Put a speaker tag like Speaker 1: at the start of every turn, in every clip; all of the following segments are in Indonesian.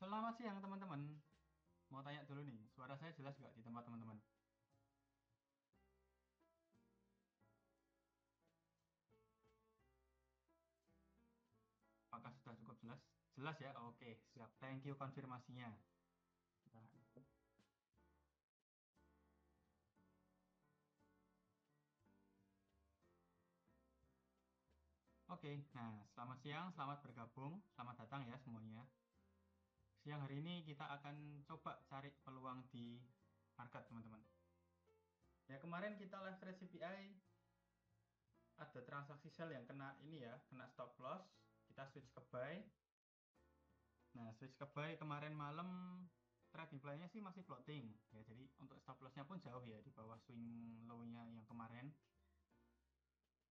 Speaker 1: Selamat siang teman-teman. Mau tanya dulu nih, suara saya jelas nggak di tempat teman-teman? Apakah sudah cukup jelas? Jelas ya? Oke, siap. Thank you konfirmasinya. Nah, oke, nah selamat siang, selamat bergabung, selamat datang ya semuanya. Siang hari ini kita akan coba cari peluang di market teman-teman. Ya kemarin kita live trade CPI ada transaksi sell yang kena ini ya, kena stop loss. Kita switch ke buy. Nah, switch ke buy kemarin malam trading plan-nya sih masih floating ya. Jadi untuk stop loss-nya pun jauh ya di bawah swing low-nya yang kemarin.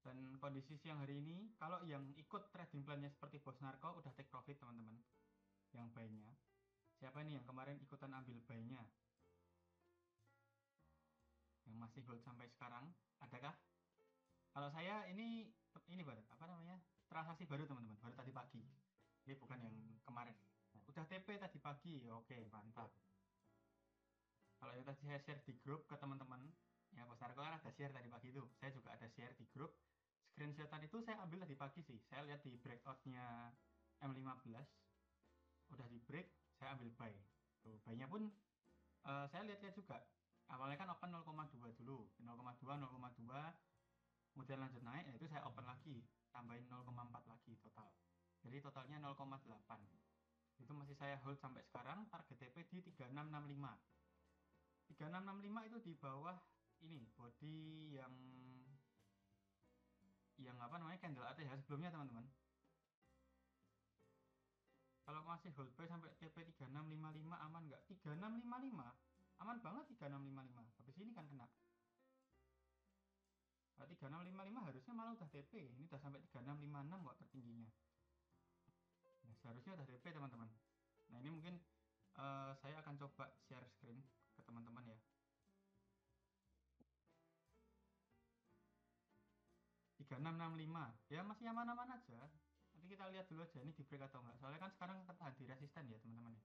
Speaker 1: Dan kondisi siang hari ini kalau yang ikut trading plan-nya seperti Bos Narko udah take profit teman-teman. Yang buy-nya. Siapa nih yang kemarin ikutan ambil buy-nya? Yang masih hold sampai sekarang? Adakah? Kalau saya ini baru apa namanya? Transaksi baru teman-teman, baru tadi pagi. Ini bukan yang kemarin. Nah, udah TP tadi pagi. Oke, mantap. Kalau yang tadi saya share di grup ke teman-teman, ya Bos Narko kan ada share tadi pagi itu. Saya juga ada share di grup. Screenshotan itu saya ambil tadi pagi sih. Saya lihat di breakoutnya M15, udah di break, saya ambil buy. Tuh, buy-nya pun saya lihat-lihat juga. Awalnya kan open 0,2 dulu, 0,2, 0,2, kemudian lanjut naik, ya itu saya open lagi, tambahin 0,4 lagi total. Jadi totalnya 0,8. Itu masih saya hold sampai sekarang, target TP di 3665. 3665 itu di bawah ini body yang apa namanya candle ATH sebelumnya teman-teman. Kalau masih hold buy sampai TP 3655 aman nggak? 3655 aman banget. 3655 habis ini kan kena. Nah, 3655 harusnya malah udah TP, ini udah sampai 3656 kok tertingginya. Nah, seharusnya udah TP teman-teman. Nah ini mungkin saya akan coba share screen ke teman-teman ya. 3665 ya masih aman-aman aja. Nanti kita lihat dulu aja ini di break atau enggak. Soalnya kan sekarang ketahan di resisten ya teman-teman ya.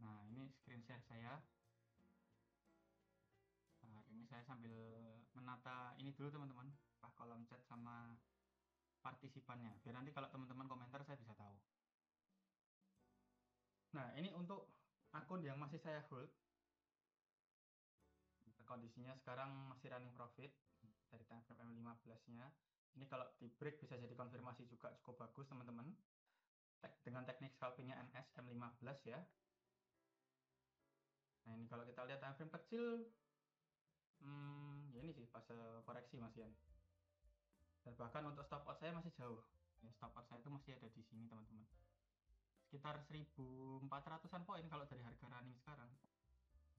Speaker 1: Nah ini screen share saya. Nah, ini saya sambil menata ini dulu teman-teman, pak kolom chat sama partisipannya. Biar nanti kalau teman-teman komentar saya bisa tahu. Nah ini untuk akun yang masih saya hold. Kondisinya sekarang masih running profit dari time frame M15-nya. Ini kalau di break bisa jadi konfirmasi juga cukup bagus teman-teman. Dengan teknik scalpingnya NS M15 ya. Nah ini kalau kita lihat time frame kecil, ya ini sih fase koreksi Mas Ian. Dan bahkan untuk stop loss saya masih jauh. Ya, stop loss saya itu masih ada di sini teman-teman. Sekitar 1400-an poin kalau dari harga running sekarang.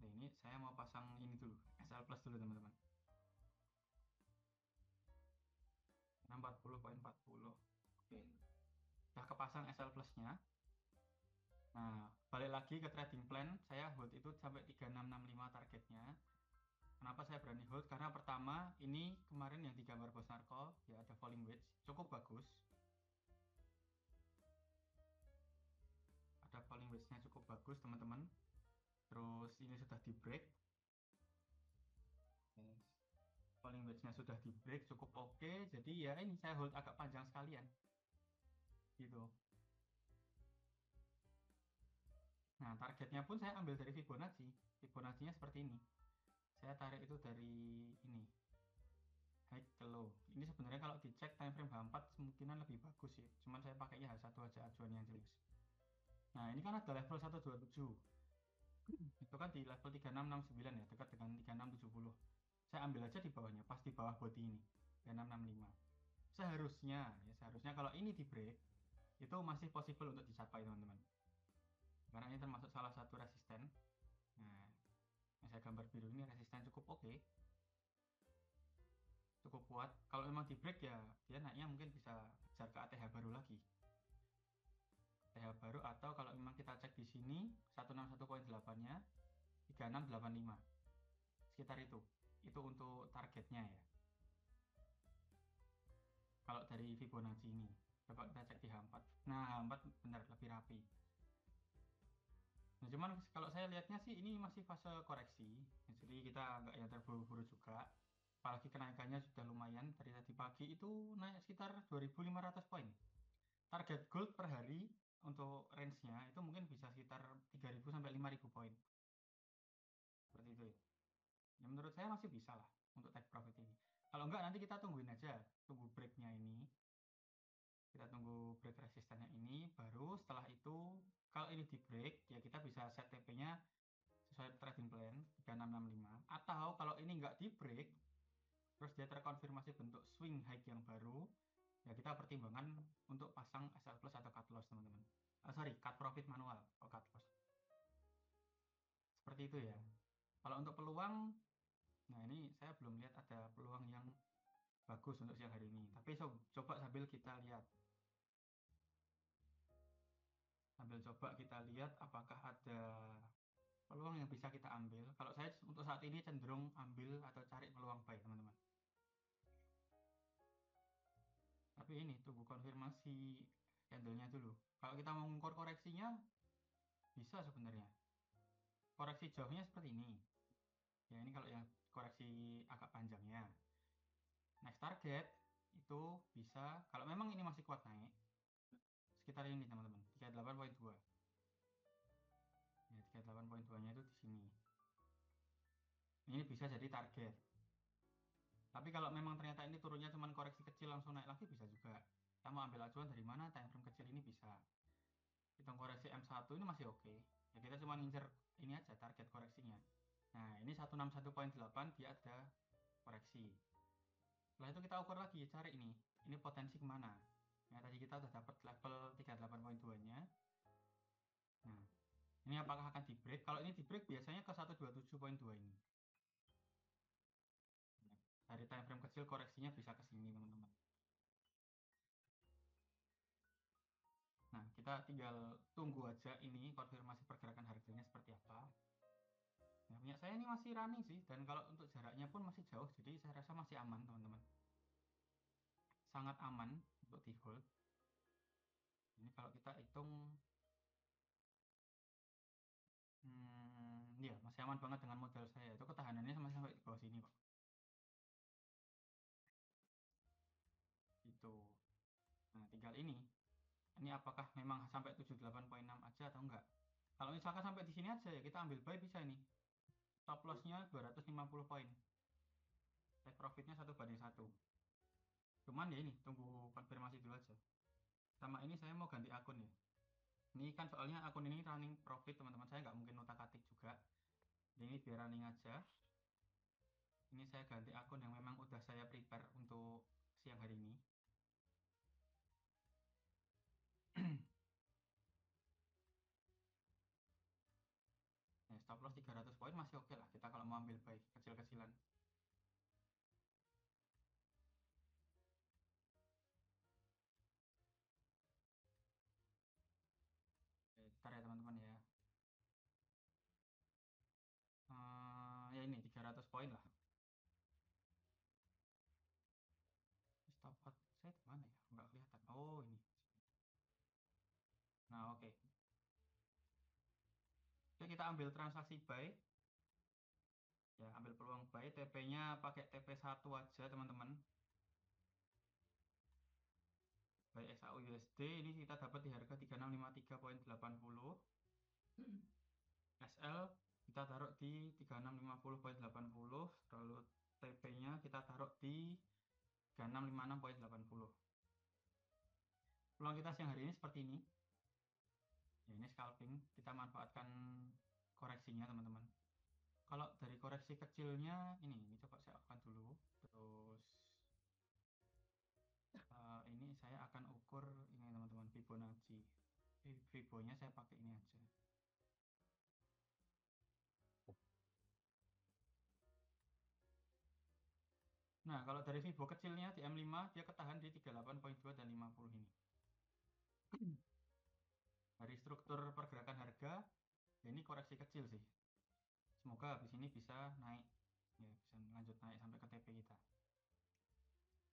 Speaker 1: Nah ini saya mau pasang ini dulu, SL Plus dulu teman-teman. 40,40. Oke. Udah kepasang SL Plus-nya. Nah, balik lagi ke trading plan, saya hold itu sampai 3665 targetnya. Kenapa saya berani hold? Karena pertama, ini kemarin yang digambar Bos Narko, ya ada falling wedge, cukup bagus. Ada falling wedge-nya cukup bagus, teman-teman. Terus ini sudah di break. Yes. Falling wedge-nya sudah di break, cukup oke. Jadi ya ini saya hold agak panjang sekalian. Gitu. Nah, targetnya pun saya ambil dari Fibonacci. Fibonacci-nya seperti ini. Saya tarik itu dari ini, high ke low. Ini sebenarnya kalau dicek time frame H4 kemungkinan lebih bagus ya. Cuman saya pakainya H1 aja acuan yang jelas. Nah, ini kan ada level 127. Itu kan di level 3669 ya, dekat dengan 3670. Saya ambil aja di bawahnya, pas di bawah body ini. 3665. Seharusnya kalau ini di break itu masih possible untuk dicapai, teman-teman. Karena ini termasuk salah satu resisten. Nah, yang saya gambar biru ini resisten cukup oke. Cukup kuat. Kalau memang di break ya dia naiknya mungkin bisa kejar ke ATH baru lagi. ATH baru atau kalau memang kita cek di sini 161,8-nya 3685. Sekitar itu. Itu untuk targetnya ya. Kalau dari Fibonacci ini. Coba kita cek di H4. Nah, H4 benar lebih rapi. Nah, cuman kalau saya lihatnya sih ini masih fase koreksi. Nah, jadi kita nggak yang terburu-buru juga. Apalagi kenaikannya sudah lumayan. Dari tadi pagi itu naik sekitar 2.500 poin. Target gold per hari untuk range-nya itu mungkin bisa sekitar 3.000 sampai 5.000 poin. Seperti itu ya. Ya menurut saya masih bisa lah untuk take profit ini. Kalau enggak nanti kita tungguin aja, tunggu breaknya ini. Kita tunggu break resistannya ini, baru setelah itu kalau ini di break ya kita bisa set TP-nya sesuai trading plan 3665. Atau kalau ini enggak di break terus dia terkonfirmasi bentuk swing high yang baru, ya kita pertimbangkan untuk pasang SL plus atau cut loss teman-teman. Sorry, cut profit manual atau cut loss. Seperti itu ya. Kalau untuk peluang, nah ini saya belum lihat ada peluang yang bagus untuk siang hari ini. Tapi coba sambil kita lihat, apakah ada peluang yang bisa kita ambil. Kalau saya untuk saat ini cenderung ambil atau cari peluang buy teman-teman. Tapi ini tunggu konfirmasi candlenya dulu. Kalau kita mau mengukur koreksinya bisa sebenarnya. Koreksi jauhnya seperti ini. Ya ini kalau yang koreksi agak panjangnya. Next target itu bisa kalau memang ini masih kuat naik sekitar ini teman-teman, 38.2. Ya 38.2-nya itu di sini. Ini bisa jadi target. Tapi kalau memang ternyata ini turunnya cuma koreksi kecil langsung naik lagi bisa juga. Kita mau ambil acuan dari mana time frame kecil ini bisa. Hitung koreksi M1 ini masih oke. Ya kita cuma ngincer ini aja target koreksinya. Nah, ini 161.8 dia ada koreksi. Setelah itu kita ukur lagi, cari ini. Ini potensi kemana? Nah, tadi kita udah dapat level 38.2-nya. Nah, ini apakah akan di break? Kalau ini di break biasanya ke 127.2 ini. Nah, dari time frame kecil koreksinya bisa ke sini, teman-teman. Nah, kita tinggal tunggu aja ini konfirmasi pergerakan harganya seperti apa. Nah, punya saya ini masih running sih, dan kalau untuk jaraknya pun masih jauh, jadi saya rasa masih aman, teman-teman. Sangat aman untuk di hold. Ini kalau kita hitung, ya masih aman banget dengan modal saya. Itu ketahanannya sama sampai di bawah sini kok. Itu. Nah, tinggal ini. Ini apakah memang sampai 78.6 aja atau enggak? Kalau misalkan sampai di sini aja ya kita ambil buy bisa ini. Stop lossnya 250 poin. Take profitnya 1 banding 1. Cuman ya ini tunggu konfirmasi dulu aja. Sama ini saya mau ganti akun ya. Ini kan soalnya akun ini running profit teman-teman, saya nggak mungkin utak atik juga. Jadi ini biar running aja. Ini saya ganti akun yang memang udah saya prepare untuk siang hari ini. Nah, stop loss 300 poin masih oke lah kita kalau mau ambil buy kecil-kecilan. Oke, ntar ya teman-teman ya. Ya ini 300 poin lah. Stop loss saya di mana ya? Nggak kelihatan. Oh, ini. Nah, oke. Oke, kita ambil transaksi buy. Ya, ambil peluang buy. TP-nya pakai TP1 aja, teman-teman. Buy XAU USD ini kita dapat di harga 3653.80. SL kita taruh di 3650.80. Lalu TP-nya kita taruh di 3656.80. Peluang kita siang hari ini seperti ini. Ya, ini scalping, kita manfaatkan koreksinya teman-teman. Kalau dari koreksi kecilnya ini coba saya off dulu. Terus ini saya akan ukur ini teman-teman, Fibonacci. Fibonya saya pakai ini aja. Nah, kalau dari Fibo kecilnya di M5 dia ketahan di 38.2 dan 50 ini. Dari struktur pergerakan harga, ya ini koreksi kecil sih. Semoga habis ini bisa naik, ya bisa lanjut naik sampai ke TP kita.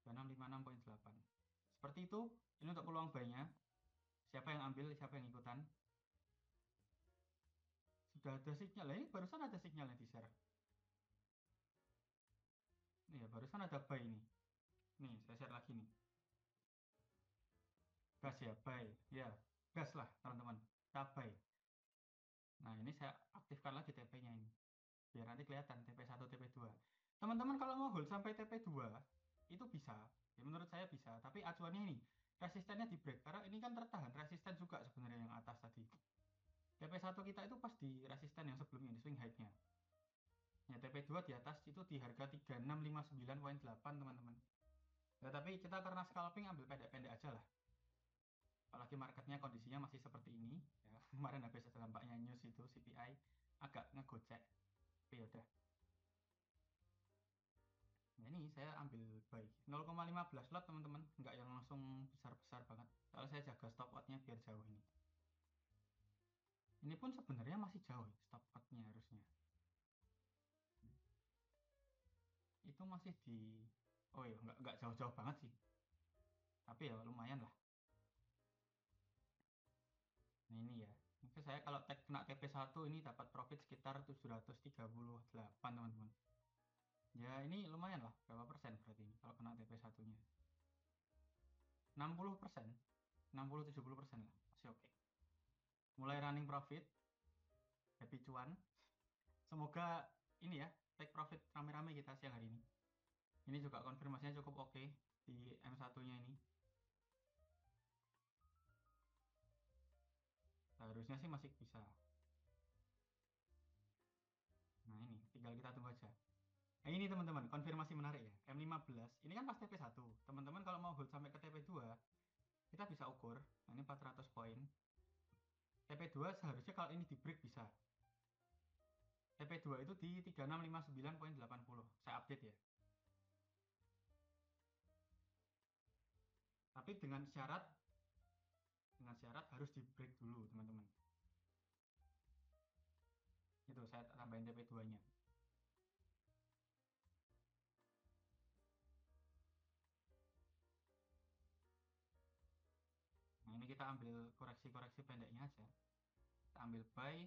Speaker 1: 656.8. Seperti itu. Ini untuk peluang buy-nya. Siapa yang ambil, siapa yang ikutan. sudah ada sinyal. Ini barusan ada sinyalnya di share. Iya, barusan ada buy ini. Nih, saya share lagi nih. Gas ya, buy. Ya, gas lah teman-teman. Kita buy. Nah, ini saya aktifkan lagi TP-nya ini. Biar nanti kelihatan TP1, TP2. Teman-teman kalau mau hold sampai TP2 itu bisa. Ya, menurut saya bisa, tapi acuannya ini resistennya di break karena ini kan tertahan resisten juga sebenarnya yang atas tadi. TP1 kita itu pas di resisten yang sebelumnya di swing high-nya. Ya, TP2 di atas itu di harga 3659,8 teman-teman. Ya, tapi kita karena scalping ambil pendek-pendek aja lah. Apalagi marketnya kondisinya masih seperti ini. Ya, kemarin habis dampaknya news itu CPI agak ngegocek. Tapi ya udah. Nah, ini saya ambil buy 0,15 lot teman-teman, nggak yang langsung besar-besar banget. Soalnya saya jaga stop loss-nya biar jauh ini. Ini pun sebenarnya masih jauh stop loss-nya harusnya. Itu masih di oh ya nggak jauh-jauh banget sih. Tapi ya lumayan lah. Nah, ini ya. Mungkin saya kalau kena TP1 ini dapat profit sekitar 738 teman-teman. Ya ini lumayan lah. Berapa persen berarti ini kalau kena TP1-nya? 60%. 60-70% lah. Masih oke. Mulai running profit. Happy cuan. Semoga ini ya, take profit rame-rame kita siang hari ini. Ini juga konfirmasinya cukup oke di M1-nya ini. Harusnya sih masih bisa. Nah ini, tinggal kita tunggu aja. Nah ini teman-teman, konfirmasi menarik ya. M15, ini kan pas TP1. Teman-teman kalau mau hold sampai ke TP2, kita bisa ukur. Nah ini 400 poin. TP2 seharusnya kalau ini di break bisa. TP2 itu di 3659,80. Saya update ya. Tapi dengan syarat harus di break dulu teman-teman. Itu saya tambahin TP2-nya. Nah ini kita ambil koreksi-koreksi pendeknya aja. Kita ambil buy,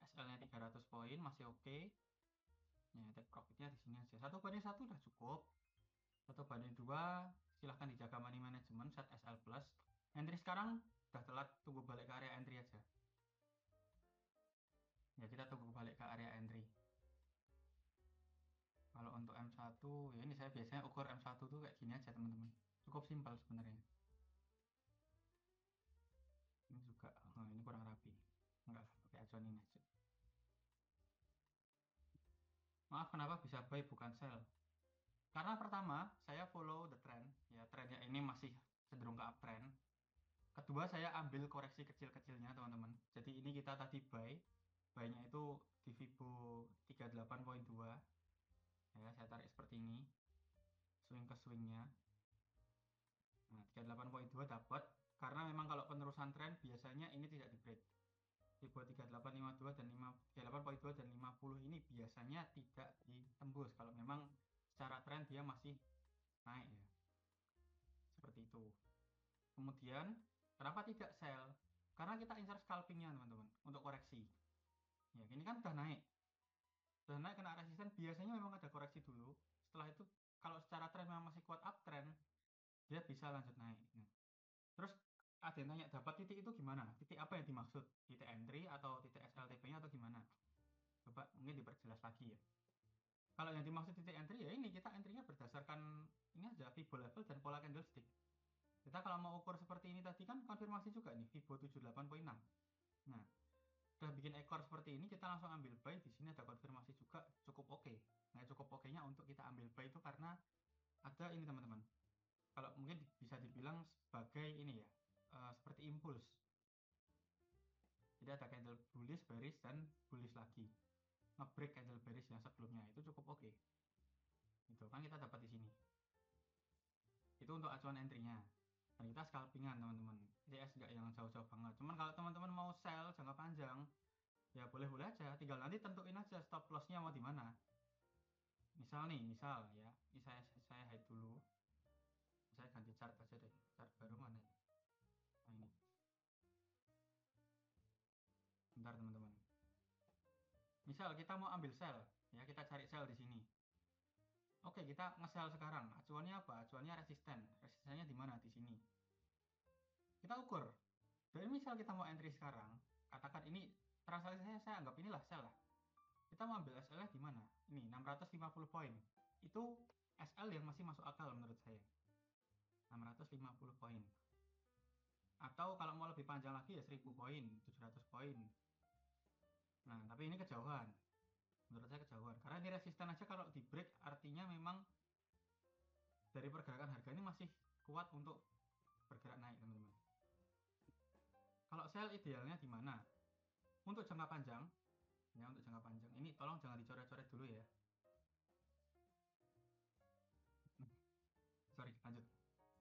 Speaker 1: SL-nya 300 poin masih oke. Ya, take profitnya di sini aja. 1/1 udah cukup. 1/2 silahkan dijaga money management set SL plus. Entry sekarang udah telat, tunggu balik ke area entry aja. Ya kita tunggu balik ke area entry. Kalau untuk M1 ya ini saya biasanya ukur M1 tuh kayak gini aja teman-teman. Cukup simpel sebenarnya. Ini juga, oh, ini kurang rapi. Enggak, pakai acuan ini aja. Maaf kenapa bisa buy bukan sell? Karena pertama saya follow the trend, ya trennya ini masih cenderung ke uptrend. Kedua saya ambil koreksi kecil-kecilnya teman-teman. Jadi ini kita tadi buy-nya itu di Fibo 38,2. Ya saya tarik seperti ini, swing ke swingnya. Nah 38,2 dapat, karena memang kalau penerusan tren biasanya ini tidak di break. Fibo 3852 dan 38,2 dan 50 ini biasanya tidak ditembus kalau memang secara tren dia masih naik ya. Seperti itu. Kemudian kenapa tidak sell? Karena kita incar scalpingnya teman-teman untuk koreksi. Ya ini kan udah naik. Udah naik kena resisten, biasanya memang ada koreksi dulu. Setelah itu kalau secara tren memang masih kuat uptrend, dia bisa lanjut naik. Nah, terus ada yang tanya dapat titik itu gimana? Titik apa yang dimaksud? Titik entry atau titik SLTP-nya atau gimana? Coba mungkin diperjelas lagi ya. Kalau yang dimaksud titik entry ya ini kita entry-nya berdasarkan ini aja Fibo level dan pola candlestick. Kita kalau mau ukur seperti ini tadi kan konfirmasi juga nih Fibo 78,6. Nah, udah bikin ekor seperti ini kita langsung ambil buy. Di sini ada konfirmasi juga cukup oke. Nah, cukup oke-nya untuk kita ambil buy itu karena ada ini teman-teman. Kalau mungkin bisa dibilang sebagai ini ya, seperti impuls. Jadi ada candle bullish, bearish dan bullish lagi. Nge-break candle bearish yang sebelumnya itu cukup oke. Itu kan kita dapat di sini. Itu untuk acuan entry-nya. Dan kita scalpingan teman-teman. CS nggak yang jauh-jauh banget. Cuman kalau teman-teman mau sell jangka panjang, ya boleh-boleh aja. Tinggal nanti tentuin aja stop loss-nya mau di mana. Misal ya, ini saya hide dulu. Saya ganti chart aja deh. Chart baru mana ini? Nah ini. Bentar teman-teman. misal kita mau ambil sell, ya kita cari sell di sini. Oke, kita nge-sell sekarang. Acuannya apa? Acuannya resisten. Resistennya di mana? Di sini. Kita ukur. Jadi misal kita mau entry sekarang, katakan ini transaksi saya anggap inilah sell lah. Kita mau ambil SL-nya di mana? Ini 650 poin. Itu SL yang masih masuk akal menurut saya. 650 poin. Atau kalau mau lebih panjang lagi ya 1000 poin, 700 poin. Nah, tapi ini kejauhan. Menurut saya kejauhan. Karena ini resisten aja kalau di break artinya memang dari pergerakan harga ini masih kuat untuk bergerak naik, teman-teman. Kalau sell idealnya di mana? Untuk jangka panjang, ya untuk jangka panjang. Ini tolong jangan dicoret-coret dulu ya. Sorry, lanjut.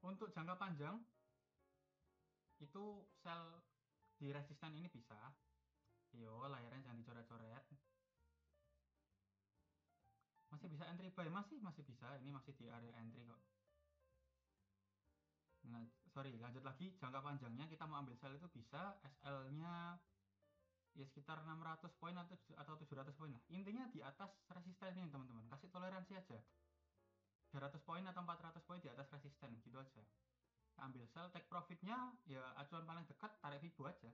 Speaker 1: Untuk jangka panjang itu sell di resisten ini bisa. Yo, layarnya jangan dicoret-coret. Masih bisa entry buy, masih bisa. Ini masih di area entry kok. Nah, sorry, lanjut lagi. Jangka panjangnya kita mau ambil sell itu bisa SL-nya ya sekitar 600 poin atau 700 poin lah. Intinya di atas resisten ini, teman-teman. Kasih toleransi aja. 300 poin atau 400 poin di atas resisten, gitu aja. Ambil sell, take profitnya ya acuan paling dekat tarik Fibo aja.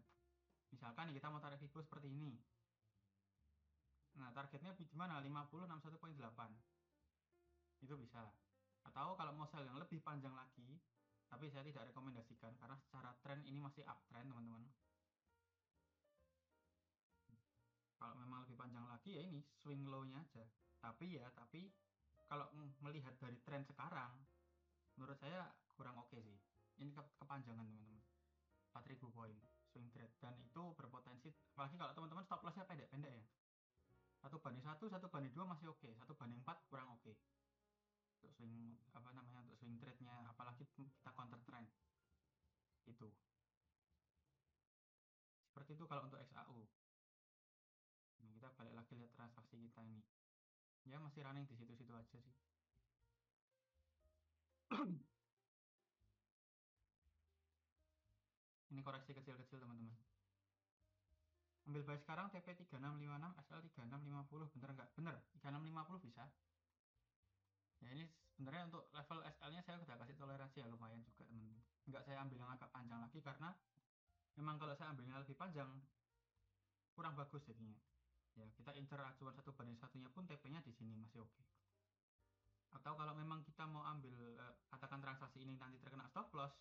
Speaker 1: Misalkan kita mau tarik Fibo seperti ini. Nah, targetnya di mana? 50 61.8. Itu bisa. Atau kalau mau sell yang lebih panjang lagi, tapi saya tidak rekomendasikan karena secara tren ini masih uptrend, teman-teman. Kalau memang lebih panjang lagi ya ini swing low-nya aja. Tapi kalau melihat dari tren sekarang, menurut saya kurang oke sih. Ini kepanjangan, teman-teman. 4000 poin swing trade dan itu berpotensi, apalagi kalau teman-teman stop lossnya pendek-pendek ya. 1 banding 1, 1 banding 2 masih oke, 1 banding 4 kurang oke. Untuk swing untuk swing trade-nya, apalagi kita counter trend. Itu. Seperti itu kalau untuk XAU. Nah, kita balik lagi lihat transaksi kita ini. Ya masih running di situ-situ aja sih. Ini koreksi kecil-kecil, teman-teman. Ambil buy sekarang TP 3656, SL 3650, bener nggak? Bener, 3650 bisa. Ya ini sebenarnya untuk level SL-nya saya udah kasih toleransi ya lumayan juga, teman-teman. Nggak saya ambil yang agak panjang lagi karena memang kalau saya ambilnya lebih panjang kurang bagus jadinya. Ya kita incer acuan 1 banding 1-nya pun TP-nya di sini masih oke. Atau kalau memang kita mau ambil katakan transaksi ini nanti terkena stop loss,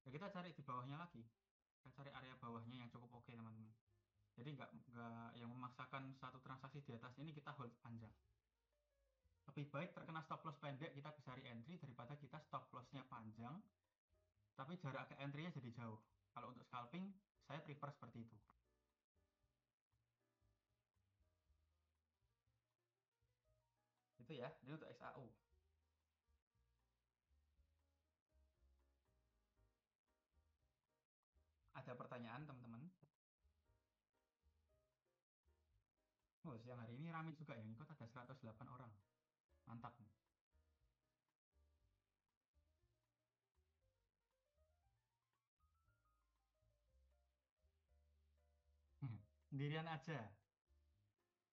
Speaker 1: ya kita cari di bawahnya lagi. Kita cari area bawahnya yang cukup oke, teman-teman. Jadi nggak yang memaksakan satu transaksi di atas ini kita hold panjang. Lebih baik terkena stop loss pendek kita bisa re-entry daripada kita stop lossnya panjang tapi jarak ke entry-nya jadi jauh. Kalau untuk scalping saya prefer seperti itu. Itu ya, ini untuk XAU. Ada pertanyaan, teman-teman? Oh, siang hari ini ramai juga yang ikut, ada 108 orang. Mantap. Sendirian aja.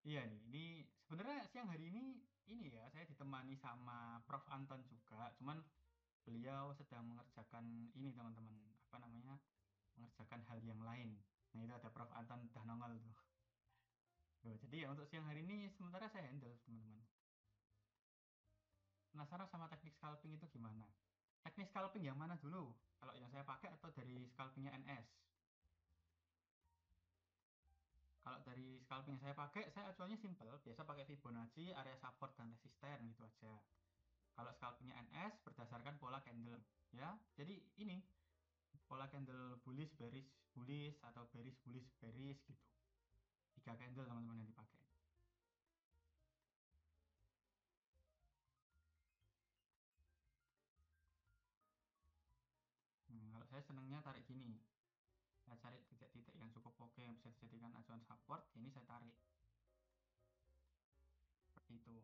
Speaker 1: Iya nih, ini sebenarnya siang hari ini ya saya ditemani sama Prof Anton juga. Cuman beliau sedang mengerjakan ini, teman-teman. Apa namanya? Mengerjakan hal yang lain. Nah, itu ada Prof Anton udah nongol tuh. Tuh, jadi ya untuk siang hari ini sementara saya handle, teman-teman. Penasaran sama teknik scalping itu gimana? Teknik scalping yang mana dulu? Kalau yang saya pakai atau dari scalpingnya NS? Kalau dari scalping yang saya pakai, saya acuannya simple. Biasa pakai Fibonacci, area support dan resisten gitu aja. Kalau scalpingnya NS berdasarkan pola candle, ya. Jadi ini pola candle bullish, bearish, bullish atau bearish, bullish, bearish gitu. 3 candle, teman-teman, yang dipakai. Kalau saya senangnya tarik gini. Saya cari titik-titik yang cukup oke yang bisa dijadikan acuan support, ini saya tarik. Seperti itu.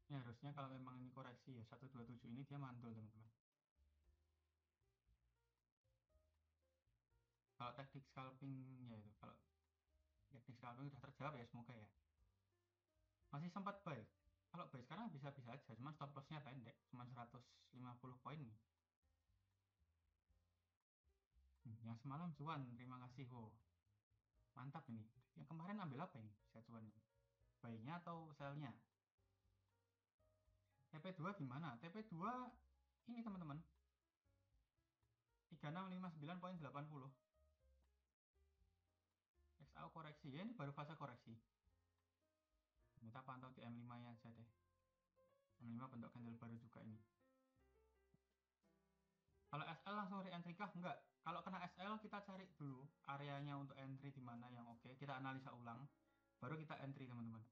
Speaker 1: Ya, harusnya kalau memang ini koreksi ya 127 ini dia mantul teman-teman. Kalau teknik scalping ya itu, kalau teknik scalping udah terjawab ya semoga ya. Masih sempat buy. Kalau buy sekarang bisa-bisa aja, cuma stop lossnya pendek, cuma 150 poin nih. Yang semalam cuan, terima kasih ho. Mantap ini. Yang kemarin ambil apa ini? Bisa cuan ini. Buy-nya atau sell-nya? TP2 gimana? TP2 ini teman-teman. 3659,80. XAU koreksi ya, ini baru fase koreksi. Kita pantau di M5 nya aja deh. M5 bentuk candle baru juga ini. Kalau SL langsung re-entry kah? Enggak. Kalau kena SL kita cari dulu areanya untuk entry di mana yang oke. Kita analisa ulang, baru kita entry teman-teman.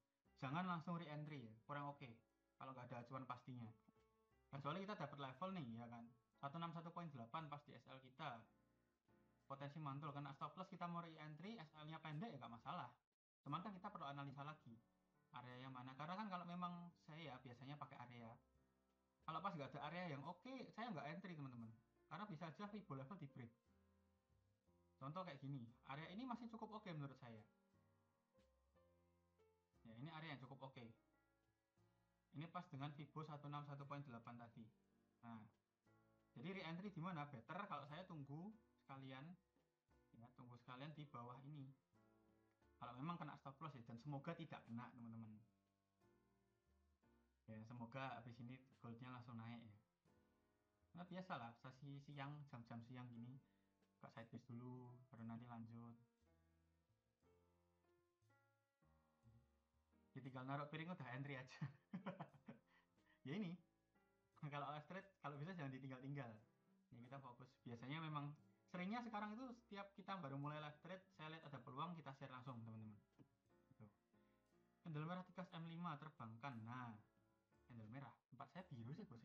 Speaker 1: Jangan langsung re-entry ya, kurang oke. Kalau nggak ada acuan pastinya. Kecuali kita dapat level nih ya kan. 161.8 pas di SL kita. Potensi mantul kena stop loss kita mau re-entry, SL-nya pendek ya nggak masalah. Cuman kan kita perlu analisa lagi area yang mana. Karena kan kalau memang saya biasanya pakai area. Kalau pas nggak ada area yang oke, saya nggak entry teman-teman. Karena bisa aja Fibo level di break. Contoh kayak gini, area ini masih cukup oke menurut saya. Ya, ini area yang cukup oke. Ini pas dengan Fibo 161.8 tadi. Nah, jadi re-entry di mana? Better kalau saya tunggu sekalian, ya tunggu sekalian di bawah ini. Kalau memang kena stop loss ya, dan semoga tidak kena teman-teman. Ya, semoga habis ini goldnya langsung naik ya. Nah, biasalah, sesi siang, jam-jam siang gini, buka sideways dulu, baru nanti lanjut. Tinggal naruh piring udah entry aja. Ya ini, kalau live trade kalau bisa jangan ditinggal-tinggal. Ya kita fokus. Biasanya memang seringnya sekarang itu setiap kita baru mulai live trade, saya lihat ada peluang kita share langsung teman-teman. Gitu. Candle merah tikas M5 terbangkan. Nah, candle merah. Tempat saya biru sih bos.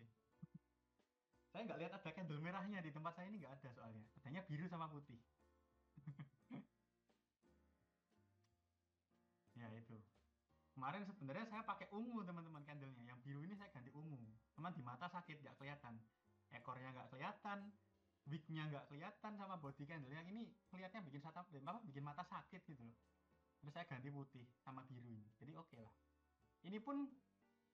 Speaker 1: Saya nggak lihat ada candle merahnya di tempat saya ini nggak ada soalnya. Adanya biru sama putih. Ya itu. Kemarin sebenarnya saya pakai ungu teman-teman candlenya. Yang biru ini saya ganti ungu. Cuman di mata sakit nggak kelihatan. Ekornya nggak kelihatan, wignya nggak kelihatan sama body candle yang ini kelihatannya bikin mata sakit gitu loh. Terus saya ganti putih sama biru ini. Jadi oke lah. Ini pun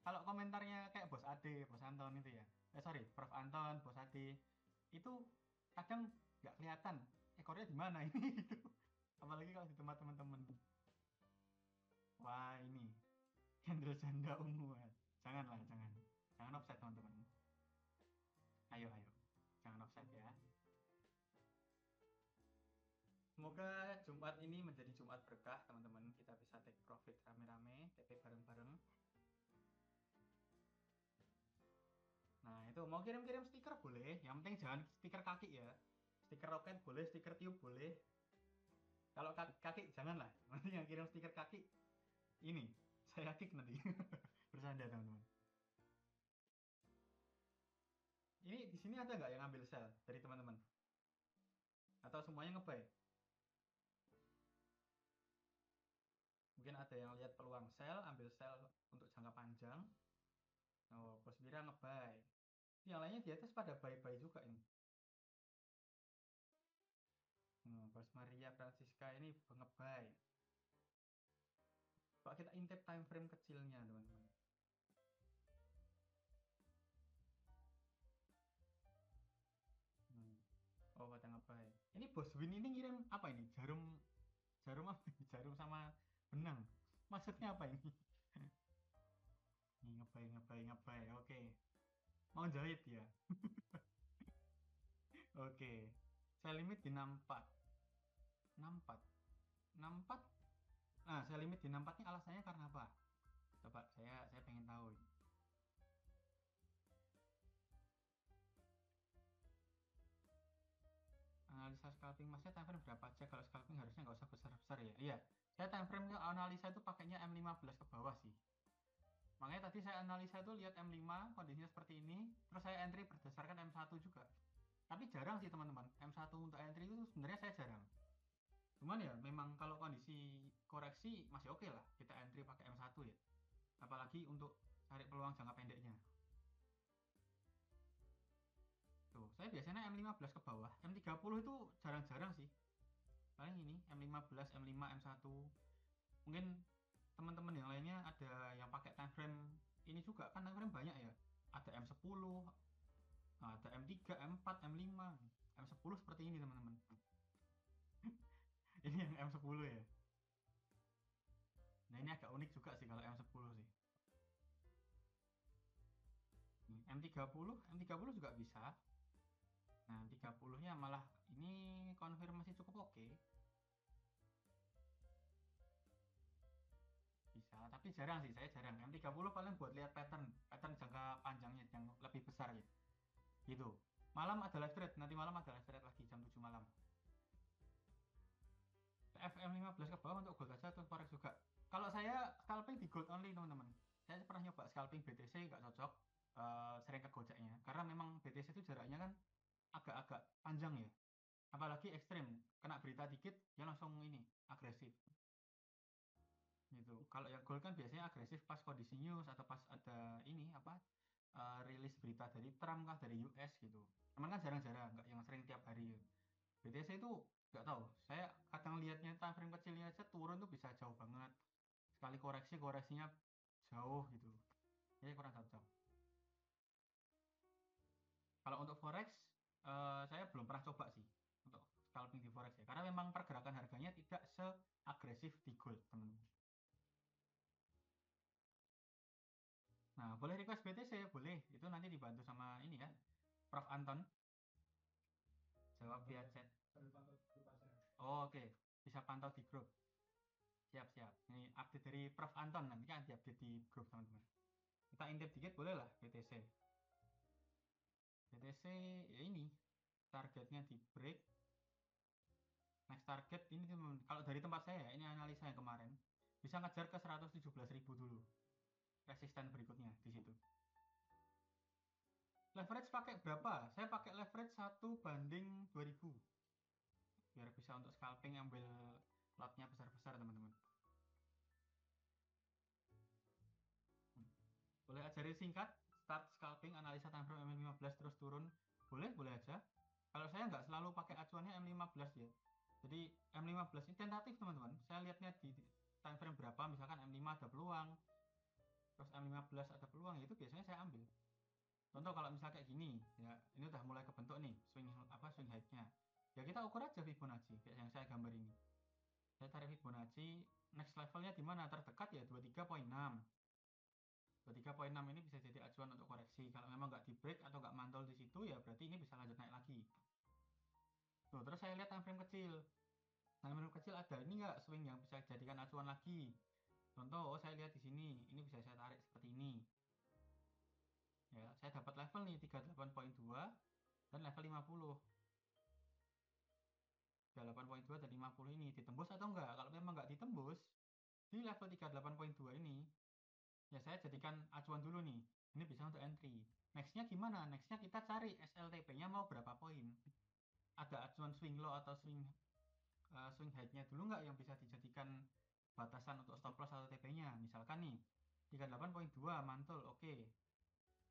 Speaker 1: kalau komentarnya kayak Bos Ade, Bos Anton itu ya. Sorry, Prof Anton, Bos Ade. Itu kadang nggak kelihatan ekornya di mana ini gitu. Apalagi kalau di tempat teman-teman. Wah, ini candle janda ungu. Janganlah, jangan. Jangan offset teman-teman. Ayo, ayo. Jangan offset ya. Semoga Jumat ini menjadi Jumat berkah teman-teman. Kita bisa take profit rame-rame, TP bareng-bareng. Nah itu mau kirim-kirim stiker boleh. Yang penting jangan stiker kaki ya. Stiker roket boleh, stiker tiup boleh. Kalau kaki janganlah. Nanti yang kirim stiker kaki ini saya kick nanti. Bersanda teman-teman. Ini di sini ada nggak yang ambil sell dari teman-teman? Atau semuanya ngebuy? Mungkin ada yang lihat peluang sell, ambil sell untuk jangka panjang. Oh, Bos Bira ngebuy. Yang lainnya di atas pada buy-buy juga ini. Bos Maria Francisca ini ngebuy. Pak kita intip time frame kecilnya teman-teman. Hmm. Oh pada ngebuy. Ini Bos Win ini ngirim apa ini? Jarum jarum apa? Jarum sama benang. Maksudnya apa ini? Ini ngebuy ngebuy ngebuy. Oke. Mau jahit ya? Oke. Saya limit di 64. 64. 64. Nah, saya limit di 64 ini alasannya karena apa? Coba saya pengen tahu ini. Analisa scalping masnya time frame berapa aja? Kalau scalping harusnya nggak usah besar-besar ya. Iya, saya time frame analisa itu pakainya M15 ke bawah sih. Makanya tadi saya analisa itu lihat M5 kondisinya seperti ini, terus saya entry berdasarkan M1 juga. Tapi jarang sih teman-teman, M1 untuk entry itu sebenarnya saya jarang. Cuman ya memang kalau kondisi koreksi masih oke lah kita entry pakai M1 ya. Apalagi untuk cari peluang jangka pendeknya. Tuh, saya biasanya M15 ke bawah. M30 itu jarang-jarang sih. Paling ini M15, M5, M1. Mungkin teman-teman yang lainnya ada yang pakai time frame ini juga, kan time frame banyak ya. Ada M10, ada M3, M4, M5. M10 seperti ini teman-teman. Ini yang M10 ya. Nah, ini agak unik juga sih kalau M10 sih. M30 juga bisa. Nah, 30-nya malah ini konfirmasi cukup oke. Bisa, tapi jarang sih, saya jarang. M30 paling buat lihat pattern jangka panjangnya yang lebih besar ya. Gitu. Malam ada live trade, nanti malam ada live trade lagi jam 7 malam. FM15 ke bawah untuk gold aja atau forex juga. Kalau saya scalping di gold only teman-teman. Saya pernah nyoba scalping BTC nggak cocok, sering kegoceknya. Karena memang BTC itu jaraknya kan agak-agak panjang ya. Apalagi ekstrim, kena berita dikit dia langsung ini agresif. Gitu. Kalau yang gold kan biasanya agresif pas kondisi news atau pas ada ini apa, rilis berita dari Trump kah, dari US gitu. Cuman kan jarang-jarang, nggak yang sering tiap hari. BTC itu nggak tahu. Saya kadang lihatnya time frame kecilnya aja turun tuh bisa jauh banget. Sekali koreksinya jauh gitu. Jadi kurang cocok. Kalau untuk forex, saya belum pernah coba sih untuk scalping di forex ya. Karena memang pergerakan harganya tidak seagresif di gold, teman-teman. Nah, boleh request BTC, boleh. Itu nanti dibantu sama ini ya, Prof Anton. Jawab via chat. Oh, oke, bisa pantau di grup. Siap-siap. Ini update dari Prof Anton, nanti kan diupdate di grup teman-teman. Kita intip dikit boleh lah BTC. BTC ya ini targetnya di break. Next target ini teman, kalau dari tempat saya ya, ini analisa yang kemarin bisa ngejar ke 117.000 dulu. Resisten berikutnya di situ. Leverage pakai berapa? Saya pakai leverage 1:2000 biar bisa untuk scalping ambil lotnya besar-besar teman-teman. Boleh ajarin singkat start scalping analisa time frame M15 terus turun, boleh aja. Kalau saya nggak selalu pakai acuannya M15 ya, jadi M15 ini tentatif teman-teman. Saya lihatnya di time frame berapa, misalkan M5 ada peluang, terus M15 ada peluang, itu biasanya saya ambil. Contoh kalau misalnya kayak gini ya, ini udah mulai kebentuk nih swing height-nya ya, kita ukur aja Fibonacci kayak yang saya gambar ini. Saya tarik Fibonacci, next levelnya di mana terdekat ya 23.6. 23.6 ini bisa jadi acuan untuk koreksi. Kalau memang nggak di break atau nggak mantul di situ ya berarti ini bisa lanjut naik lagi. Tuh, terus saya lihat time frame kecil. Time frame kecil ada ini nggak swing yang bisa dijadikan acuan lagi. Contoh, oh saya lihat di sini, ini bisa saya tarik seperti ini. Ya, saya dapat level nih 38.2 dan level 50. 38.2 dan 50 ini ditembus atau enggak? Kalau memang nggak ditembus di level 38.2 ini, ya saya jadikan acuan dulu nih. Ini bisa untuk entry. Nextnya gimana? Nextnya kita cari SLTP-nya mau berapa poin. Ada acuan swing low atau swing height-nya dulu nggak yang bisa dijadikan batasan untuk stop loss atau TP-nya. Misalkan nih 38.2 mantul, oke.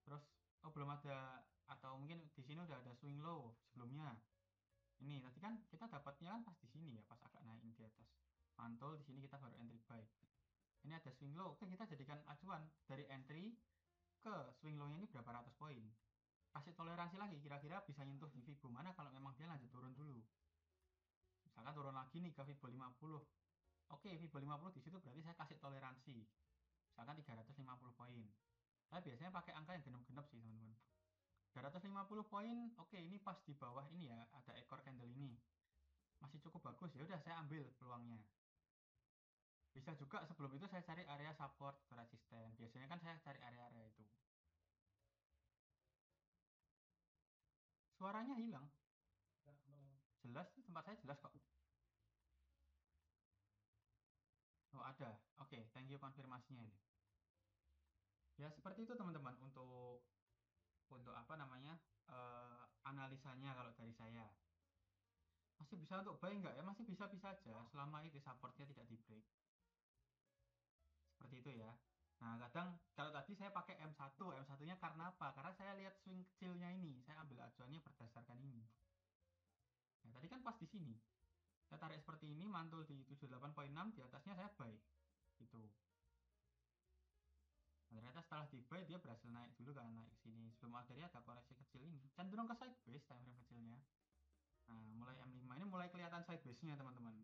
Speaker 1: Terus oh belum ada, atau mungkin di sini udah ada swing low sebelumnya. Ini tadi kan kita dapatnya kan pas di sini ya, pas agak naik di atas. Mantul di sini kita baru entry buy. Ini ada swing low, oke kita jadikan acuan dari entry ke swing low-nya ini berapa ratus poin. Kasih toleransi lagi, kira-kira bisa nyentuh di Fibo mana kalau memang dia lanjut turun dulu. Misalkan turun lagi nih ke Fibo 50. Oke, Fibo 50 di situ berarti saya kasih toleransi. Misalkan 350 poin. Saya biasanya pakai angka yang genep-genep sih, teman-teman. 350 poin, oke ini pas di bawah ini ya, ada ekor candle ini. Masih cukup bagus, ya udah saya ambil peluangnya. Bisa juga sebelum itu saya cari area support atau resisten. Biasanya kan saya cari area-area itu. Suaranya hilang. Jelas, tempat saya jelas kok. Oh ada. Oke, thank you konfirmasinya ini. Ya seperti itu teman-teman untuk apa namanya, analisanya kalau dari saya. Masih bisa untuk buy nggak ya? Masih bisa-bisa aja selama itu supportnya tidak di break. Seperti itu ya. Nah, kadang kalau tadi saya pakai M1, M1-nya karena apa? Karena saya lihat swing kecilnya ini, saya ambil acuannya berdasarkan ini. Nah, tadi kan pas di sini. Saya tarik seperti ini, mantul di 78,6, di atasnya saya buy. Gitu. Nah, ternyata setelah di buy dia berhasil naik dulu kan, naik ke sini. Sebelum akhirnya ada koreksi kecil ini. Cenderung ke sideways time frame kecilnya. Nah, mulai M5 ini mulai kelihatan sideways-nya, teman-teman.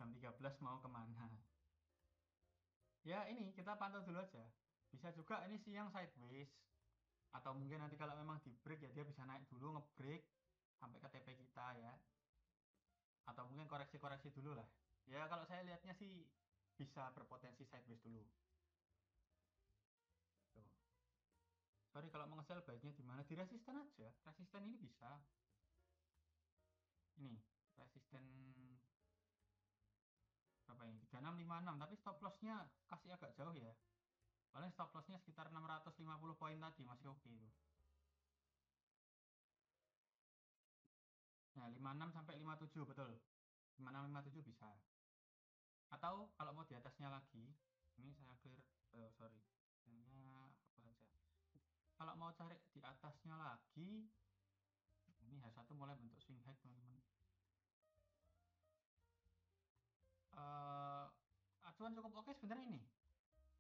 Speaker 1: Jam 13 mau kemana? Ya ini kita pantau dulu aja. Bisa juga ini siang sideways. Atau mungkin nanti kalau memang di break ya dia bisa naik dulu, nge-break sampai ke TP kita ya. Atau mungkin koreksi-koreksi dulu lah. Ya kalau saya lihatnya sih bisa berpotensi sideways dulu. Tuh. Sorry kalau mau nge-sell baiknya di mana? Di resisten aja. Resisten ini bisa. Ini resisten berapa ini? 3656 tapi stop lossnya kasih agak jauh ya. Paling stop lossnya sekitar 650 poin tadi masih oke itu. Nah, 56 sampai 57 betul. 56 57 bisa. Atau kalau mau di atasnya lagi, ini saya clear, sorry, hanya apa saja. Kalau mau cari di atasnya lagi, ini H1 mulai bentuk swing high teman-teman. Eh, acuan cukup oke sebenarnya ini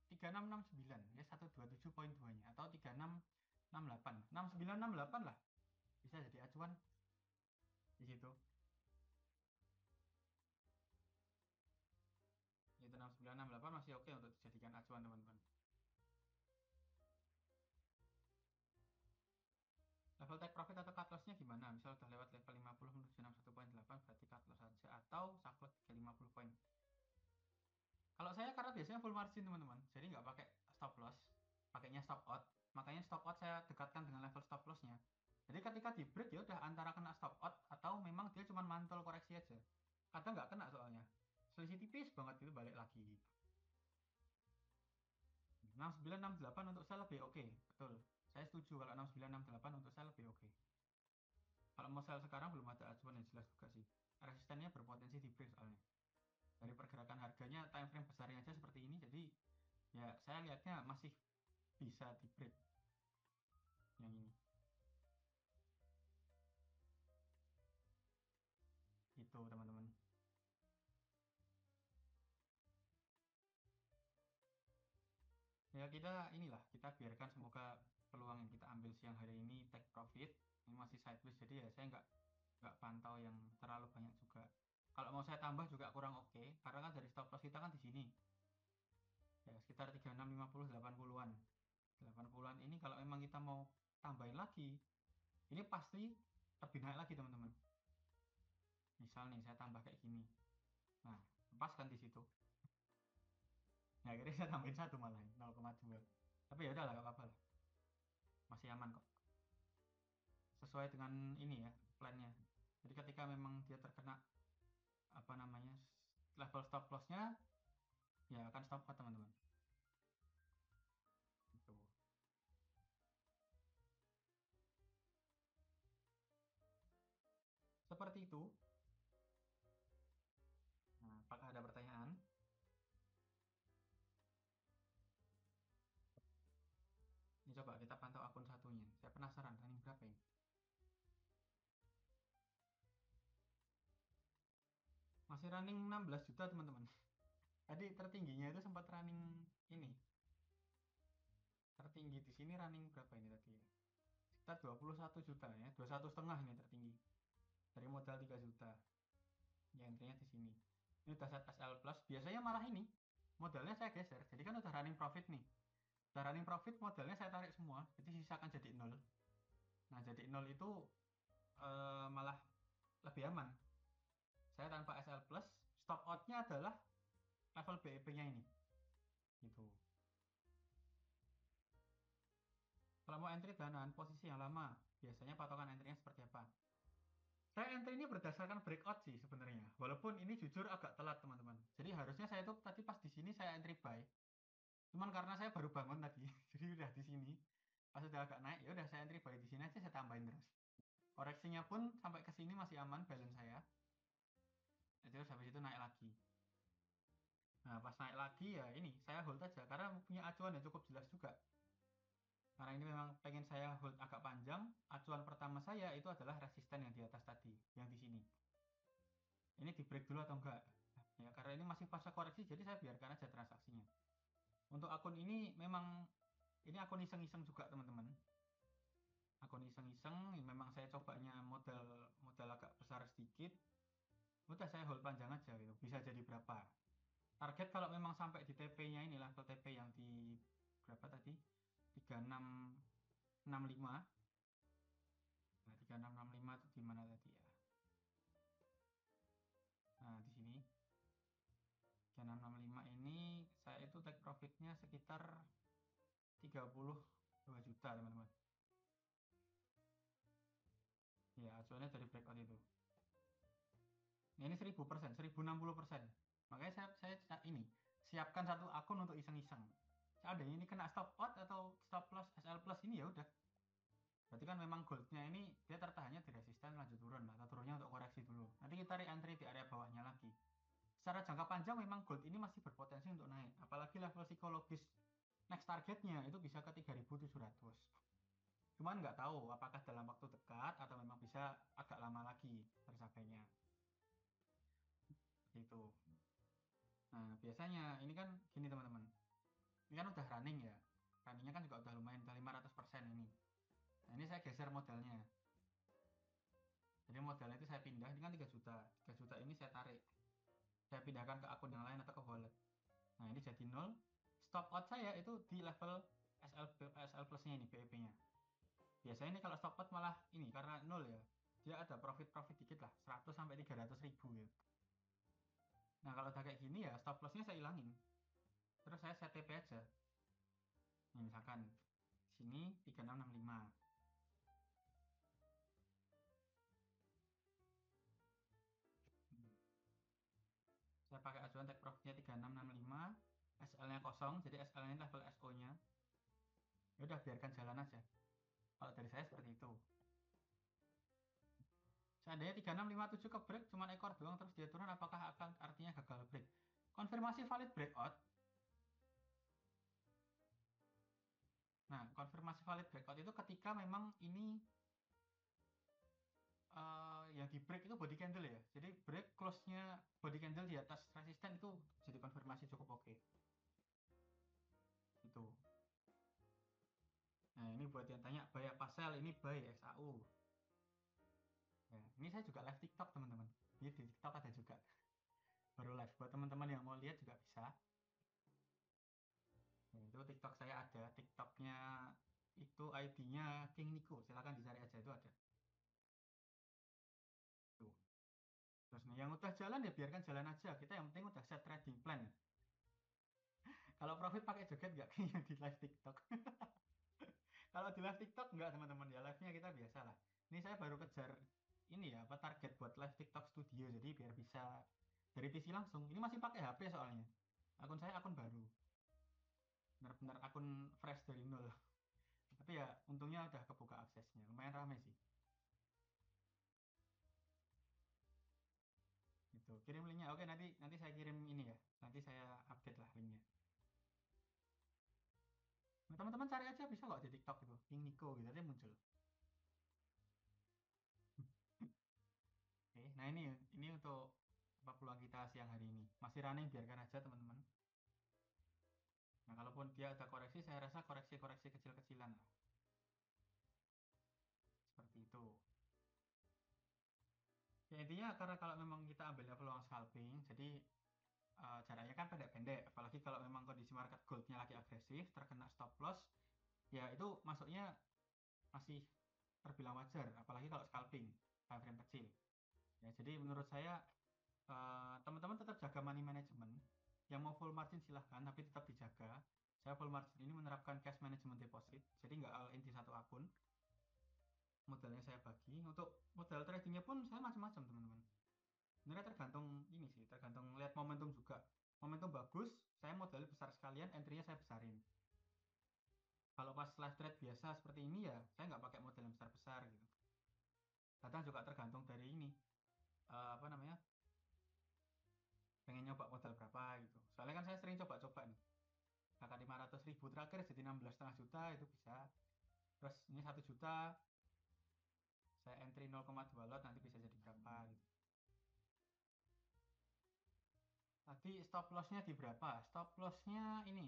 Speaker 1: 3669 ya 127,2 nya atau 3668 6968 lah bisa jadi acuan di situ. Itu 6968 masih oke untuk dijadikan acuan teman-teman. Level take profit atau cut loss-nya gimana? Misal udah lewat level 50 menuju 61,8 berarti cut loss saja atau saklek 350 poin. Kalau saya karena biasanya full margin teman-teman, jadi nggak pakai stop loss, pakainya stop out. Makanya stop out saya dekatkan dengan level stop loss-nya. Jadi ketika di break ya udah antara kena stop out atau memang dia cuma mantul koreksi aja. Kadang nggak kena soalnya. Selisih tipis banget itu balik lagi. 6968 untuk saya lebih oke, betul. Saya setuju kalau 6968 untuk saya lebih oke. Kalau mau sell sekarang belum ada acuan yang jelas juga sih. Resistennya berpotensi di break soalnya. Dari pergerakan harganya time frame besarnya aja seperti ini, jadi ya saya lihatnya masih bisa di break yang ini. Itu teman-teman. Ya kita inilah, kita biarkan semoga peluang yang kita ambil siang hari ini take profit. Ini masih sideways jadi ya saya nggak pantau yang terlalu banyak juga. Kalau mau saya tambah juga kurang oke, karena kan dari stop loss kita kan di sini. Ya sekitar 3650 80-an. 80-an ini kalau memang kita mau tambahin lagi, ini pasti lebih naik lagi teman-teman. Misal nih saya tambah kayak gini. Nah, pas kan di situ. Nah, akhirnya saya tambahin satu malah 0,2. Tapi ya udahlah, gak apa-apa lah. Masih aman kok. Sesuai dengan ini ya, plannya. Jadi ketika memang dia terkena apa namanya level stop lossnya, ya akan stop out teman-teman. Gitu. Seperti itu. Nah, apakah ada pertanyaan? Ini coba kita pantau akun satunya. Saya penasaran running berapa ini. Masih running 16 juta teman-teman. Tadi tertingginya itu sempat running ini. Tertinggi di sini running berapa ini tadi ya? Sekitar 21 juta ya, 21,5 ini tertinggi. Dari modal 3 juta. Ya intinya di sini. Ini udah set SL plus. Biasanya malah ini modalnya saya geser. Jadi kan udah running profit nih. Udah running profit modalnya saya tarik semua. Jadi sisakan jadi nol. Nah jadi nol itu malah lebih aman. Saya tanpa SL plus. Stop outnya adalah level BEP-nya ini. Gitu. Kalau mau entry danan posisi yang lama, biasanya patokan entry-nya seperti apa? Saya entry ini berdasarkan breakout sih sebenarnya. Walaupun ini jujur agak telat teman-teman. Jadi harusnya saya itu tadi pas di sini saya entry buy. Cuman karena saya baru bangun tadi, jadi udah di sini. Pas udah agak naik, ya udah saya entry buy di sini aja saya tambahin terus. Koreksinya pun sampai ke sini masih aman balance saya. Terus habis itu naik lagi. Nah, pas naik lagi ya ini saya hold aja karena punya acuan yang cukup jelas juga. Karena ini memang pengen saya hold agak panjang, acuan pertama saya itu adalah resisten yang di atas tadi, yang di sini. Ini di break dulu atau enggak? Ya, karena ini masih fase koreksi, jadi saya biarkan aja transaksinya. Untuk akun ini memang ini akun iseng-iseng juga teman-teman. Akun iseng-iseng, memang saya cobanya modal modal agak besar sedikit. Udah saya hold panjang aja gitu. Bisa jadi berapa? Target kalau memang sampai di TP-nya ini level TP yang di berapa tadi? 3665. Nah, 3665 itu di mana tadi ya? Nah, di sini 3665 ini saya itu take profitnya sekitar 32 juta teman-teman. Ya, acuannya dari breakout itu. Nah, ini 1000%, 1060%. Makanya saya ini siapkan satu akun untuk iseng-iseng. Seandainya ini kena stop out atau stop loss SL plus ini ya udah. Berarti kan memang goldnya ini dia tertahannya di resisten lanjut turun atau turunnya untuk koreksi dulu. Nanti kita re-entry di area bawahnya lagi. Secara jangka panjang memang gold ini masih berpotensi untuk naik. Apalagi level psikologis next targetnya itu bisa ke 3700. Cuman nggak tahu apakah dalam waktu dekat atau memang bisa agak lama lagi tercapainya. Gitu. Nah, biasanya ini kan gini teman-teman. Ini kan udah running ya. Runningnya kan juga udah lumayan, udah 500% ini. Nah, ini saya geser modelnya. Jadi modelnya itu saya pindah, ini kan 3 juta. 3 juta ini saya tarik. Saya pindahkan ke akun yang lain atau ke wallet. Nah, ini jadi 0. Stop out saya itu di level SL plusnya ini, BEP-nya. Biasanya ini kalau stop out malah ini, karena 0 ya. Dia ada profit-profit dikit lah, 100 sampai 300 ribu ya. Nah, kalau udah kayak gini ya, stop lossnya saya ilangin. Terus saya set TP aja. Nah, misalkan sini 3665. Saya pakai acuan take profitnya 3665, SL-nya kosong, jadi SL-nya level SO-nya. Ya udah biarkan jalan aja. Kalau dari saya seperti itu. Seandainya 3657 ke break cuma ekor doang terus dia turun, apakah akan artinya gagal break? Konfirmasi valid breakout. Nah, konfirmasi valid breakout itu ketika memang ini yang di break itu body candle ya. Jadi break close-nya body candle di atas resisten itu jadi konfirmasi cukup oke. Itu. Nah, ini buat yang tanya buy apa sell, ini buy XAU. Ya, ini saya juga live TikTok teman-teman. Ini di TikTok ada juga. Baru live buat teman-teman yang mau lihat juga bisa. Nah, itu TikTok saya ada. TikToknya itu ID-nya King Nico. Silahkan dicari aja itu ada. Tuh. Terus nih yang udah jalan ya biarkan jalan aja. Kita yang penting udah set trading plan. Kalau profit pakai joget nggak kayak yang di live TikTok. Kalau di live TikTok enggak teman-teman ya, live-nya kita biasa lah. Ini saya baru kejar ini ya apa target buat live TikTok studio, jadi biar bisa dari PC langsung. Ini masih pakai HP soalnya. Akun saya akun baru. Benar-benar akun fresh dari nol. Tapi ya untungnya udah kebuka aksesnya. Lumayan rame sih. Gitu. Kirim linknya. Oke, nanti nanti saya kirim ini ya. Nanti saya update lah linknya. Nah, teman-teman cari aja bisa kok di TikTok itu. King Nico gitu aja muncul. Oke, nah ini untuk apa peluang kita siang hari ini. Masih running biarkan aja teman-teman. Nah, kalaupun dia ada koreksi, saya rasa koreksi-koreksi kecil-kecilan lah. Seperti itu. Ya, intinya karena kalau memang kita ambilnya peluang scalping, jadi jaraknya kan pendek-pendek. Apalagi kalau memang kondisi market goldnya lagi agresif, terkena stop loss, ya itu masuknya masih terbilang wajar. Apalagi kalau scalping, time frame kecil. Ya, jadi menurut saya teman-teman tetap jaga money management. Yang mau full margin silahkan, tapi tetap dijaga. Saya full margin ini menerapkan cash management deposit, jadi nggak all in di satu akun. Modalnya saya bagi. Untuk modal tradingnya pun saya macam-macam teman-teman. Sebenarnya tergantung ini sih, tergantung lihat momentum juga. Momentum bagus, saya modalnya besar sekalian, entry-nya saya besarin. Kalau pas live trade biasa seperti ini ya, saya nggak pakai modal yang besar-besar gitu. Kadang juga tergantung dari ini, apa namanya, pengen nyoba modal berapa gitu. Soalnya kan saya sering coba-coba nih. Kakak 500.000 terakhir jadi 16,5 juta itu bisa. Terus ini 1 juta, saya entry 0,2 lot nanti bisa jadi berapa gitu. Tadi stop lossnya di berapa? Stop lossnya ini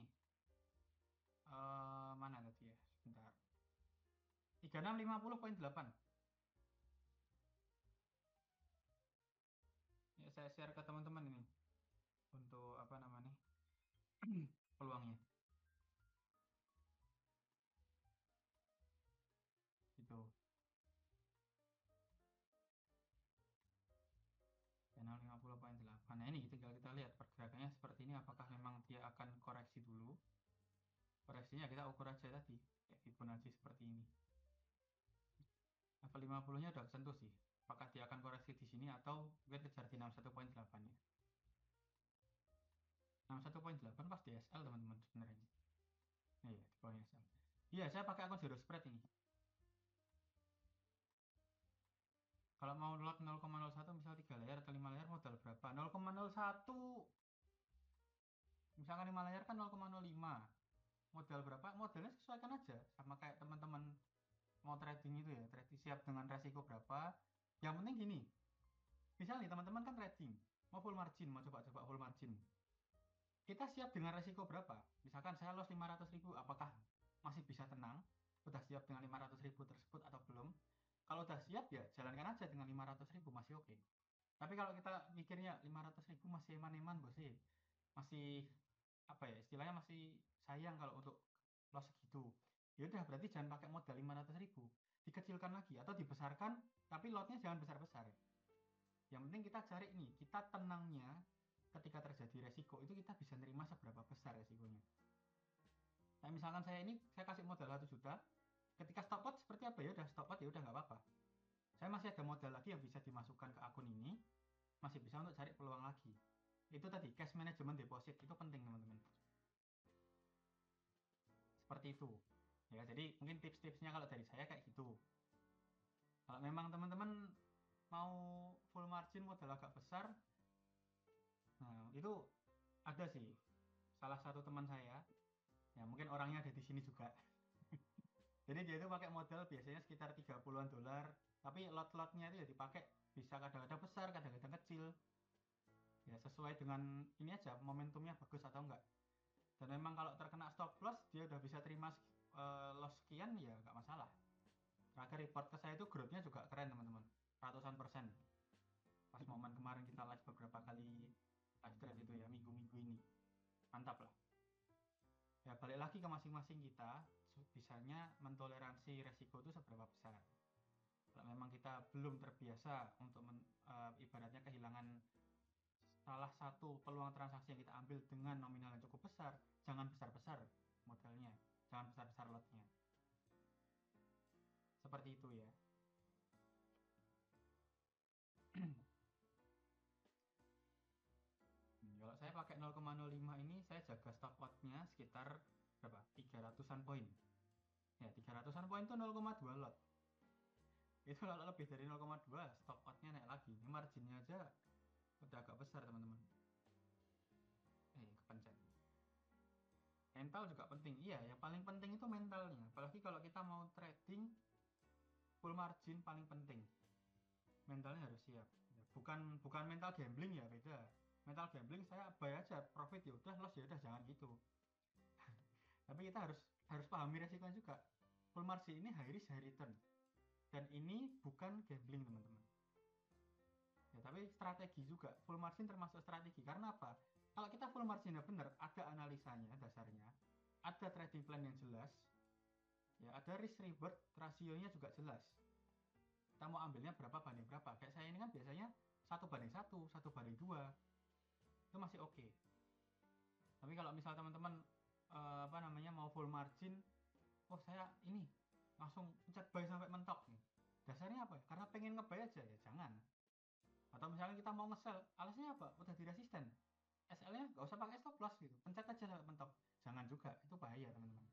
Speaker 1: mana tadi ya? Sebentar. 3650,8. Ya, saya share ke teman-teman ini untuk apa namanya peluangnya. Itu channel 50,8. Nah ini tinggal kita lihat pergerakannya seperti ini. Apakah memang dia akan koreksi dulu? Koreksinya kita ukur aja tadi kayak Fibonacci seperti ini. Level 50-nya udah sentuh sih. Apakah dia akan koreksi di sini atau mungkin kejar di 61,8 ya. 61,8 pas DSL teman-teman sebenarnya. Iya, di bawahnya SL. Iya, saya pakai akun zero spread ini. Kalau mau lot 0,01 misal 3 layar atau 5 layar modal berapa? 0,01 misalkan 5 layar kan 0,05. Modal berapa? Modalnya sesuaikan aja sama kayak teman-teman mau trading itu ya. Trading siap dengan resiko berapa. Yang penting gini. Misal nih teman-teman kan trading, mau full margin, mau coba-coba full margin. Kita siap dengan resiko berapa? Misalkan saya loss 500.000, apakah masih bisa tenang? Udah siap dengan 500.000 tersebut atau belum? Kalau udah siap ya jalankan aja dengan 500.000 masih oke. Tapi kalau kita mikirnya 500.000 masih eman-eman bos sih, masih apa ya istilahnya masih sayang kalau untuk loss segitu. Ya udah berarti jangan pakai modal 500.000, dikecilkan lagi atau dibesarkan tapi lotnya jangan besar-besar. Yang penting kita cari nih, kita tenangnya ketika terjadi resiko itu kita bisa nerima seberapa besar resikonya. Nah, misalkan saya ini saya kasih modal 1 juta, ketika stop loss seperti apa ya udah stop loss ya udah nggak apa-apa. Saya masih ada modal lagi yang bisa dimasukkan ke akun ini, masih bisa untuk cari peluang lagi. Itu tadi cash management deposit itu penting teman-teman. Seperti itu. Ya, jadi mungkin tips-tipsnya kalau dari saya kayak gitu. Kalau memang teman-teman mau full margin modal agak besar, nah itu ada sih salah satu teman saya, ya mungkin orangnya ada di sini juga. Jadi dia itu pakai modal biasanya sekitar 30-an dolar, tapi lot-lotnya itu ya dipakai bisa kadang-kadang besar, kadang-kadang kecil. Ya sesuai dengan ini aja momentumnya bagus atau enggak. Dan memang kalau terkena stop loss dia udah bisa terima loss sekian ya nggak masalah. Terakhir report ke saya itu growth-nya juga keren teman-teman, ratusan persen. Pas momen kemarin kita live beberapa kali live trade itu ya minggu-minggu ini, mantap lah. Ya balik lagi ke masing-masing kita, bisanya mentoleransi resiko itu seberapa besar. Kalau memang kita belum terbiasa untuk ibaratnya kehilangan salah satu peluang transaksi yang kita ambil dengan nominal yang cukup besar, jangan besar-besar modalnya, jangan besar-besar lotnya. Seperti itu ya. Kalau saya pakai 0,05 ini saya jaga stop loss-nya sekitar berapa? 300-an poin. Ya, 300-an poin itu 0,2 lot. Itu kalau lebih dari 0,2 stop loss-nya naik lagi. Ini marginnya aja udah agak besar, teman-teman. Kepencet. Mental juga penting. Iya, yang paling penting itu mentalnya. Apalagi kalau kita mau trading full margin paling penting. Mentalnya harus siap. Bukan bukan mental gambling ya, beda. Mental gambling saya buy aja, profit ya udah, loss ya udah, jangan gitu. Tapi kita harus pahami resikonya juga. Full margin ini high risk high return. Dan ini bukan gambling, teman-teman. Ya, tapi strategi juga. Full margin termasuk strategi. Karena apa? Kalau kita full marginnya benar, ada analisanya dasarnya, ada trading plan yang jelas, ya ada risk reward rasionya juga jelas. Kita mau ambilnya berapa banding berapa. Kayak saya ini kan biasanya 1:1, 1:2, itu masih oke. Tapi kalau misal teman-teman apa namanya mau full margin, oh saya ini langsung pencet buy sampai mentok nih. Dasarnya apa? Karena pengen ngebuy aja ya jangan. Atau misalnya kita mau nge-sell, alasnya apa? Udah di resisten. SL-nya nggak usah pakai stop loss gitu, pencet aja sampai mentok. Jangan juga, itu bahaya teman-teman.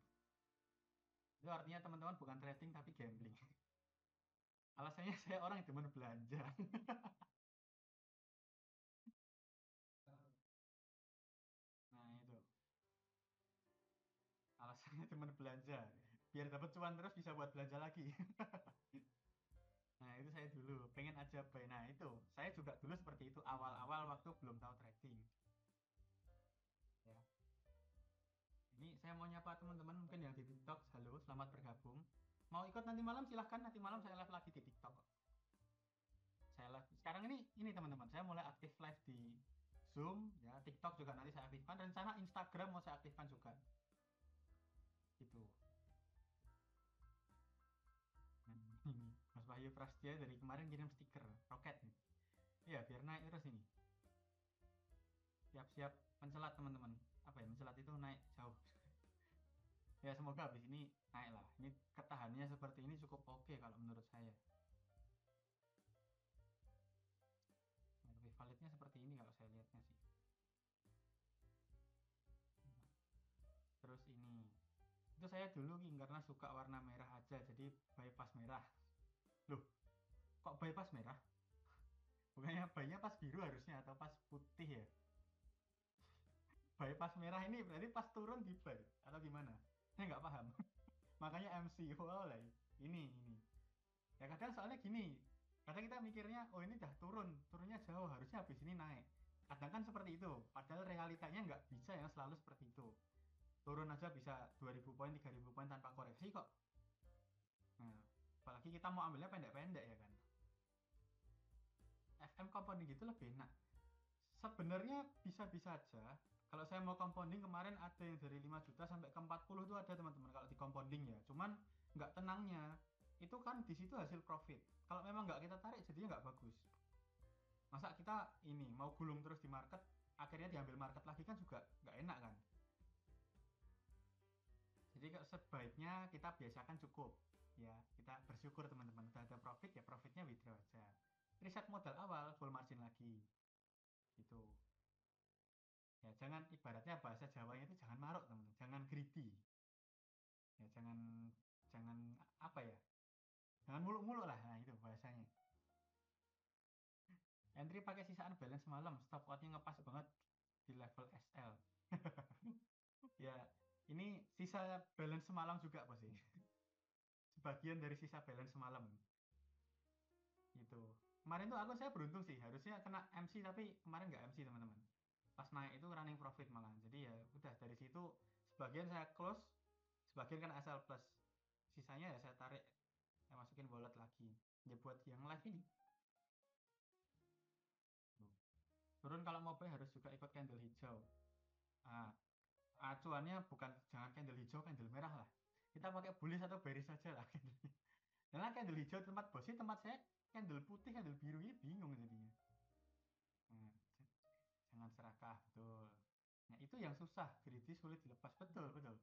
Speaker 1: Itu artinya teman-teman bukan trading tapi gambling. Alasannya saya orang yang demen belanja. cuma belanja biar dapat cuan terus bisa buat belanja lagi. Nah itu saya dulu pengen aja buy. Nah itu saya juga dulu seperti itu awal-awal waktu belum tahu trading ya. Ini saya mau nyapa teman-teman mungkin yang di TikTok. Halo, selamat bergabung. Mau ikut nanti malam silahkan, nanti malam saya live lagi di TikTok. Saya live sekarang ini teman-teman, saya mulai aktif live di Zoom ya, TikTok juga nanti saya aktifkan, rencana Instagram mau saya aktifkan juga. Gitu. Ini Mas Wahyu Prastia dari kemarin kirim stiker roket nih. Iya, biar naik terus ini. Siap-siap mencelat teman-teman. Apa ya, mencelat itu naik jauh. Ya semoga habis ini naik lah. Ini ketahanannya seperti ini cukup oke kalau menurut saya. Nah, lebih validnya seperti ini kalau saya lihatnya sih. Terus ini. Itu saya dulu King, karena suka warna merah aja jadi bypass merah. Loh, kok bypass merah? Bukannya bayinya pas biru harusnya atau pas putih ya? Bypass merah ini berarti pas turun di buy atau gimana? Saya nggak paham. Makanya MC, wow lah. Ini. Ya kadang soalnya gini, kadang kita mikirnya, oh ini udah turunnya jauh, harusnya habis ini naik. Kadang kan seperti itu, padahal realitanya nggak bisa yang selalu seperti itu. Turun aja bisa 2000 poin, 3000 poin tanpa koreksi kok. Nah, apalagi kita mau ambilnya pendek-pendek ya kan. FM compounding gitu lebih enak. Sebenarnya bisa-bisa aja. Kalau saya mau compounding kemarin ada yang dari 5 juta sampai ke 40 itu ada teman-teman kalau di compounding ya. Cuman nggak tenangnya. Itu kan di situ hasil profit. Kalau memang nggak kita tarik jadinya nggak bagus. Masa kita ini mau gulung terus di market, akhirnya diambil market lagi kan juga nggak enak kan. Jadi sebaiknya kita biasakan cukup. Ya, kita bersyukur teman-teman. Udah ada profit ya profitnya withdraw aja. Reset modal awal, full margin lagi. Gitu. Ya jangan, ibaratnya bahasa Jawanya itu jangan maruk teman-teman, jangan greedy. Ya jangan apa ya, jangan muluk-muluk lah, nah itu bahasanya. Entry pakai sisaan balance malam, stop outnya ngepas banget di level SL. Ya ini sisa balance semalam juga bos sih. Sebagian dari sisa balance semalam gitu. Kemarin tuh saya beruntung sih, harusnya kena MC tapi kemarin nggak MC teman-teman. Pas naik itu running profit malah, jadi ya udah dari situ sebagian saya close, sebagian kan SL plus, sisanya ya saya tarik, saya masukin wallet lagi ya buat yang live ini. Turun kalau mau buy harus juga ikut candle hijau. Nah, acuannya bukan, jangan candle hijau, candle merah lah, kita pakai bullish atau bearish saja lah. Karena candle hijau tempat bos sih, tempat saya candle putih, candle biru ini bingung jadinya. Nah, jangan serakah, betul. Nah itu yang susah, greedy sulit dilepas, betul betul.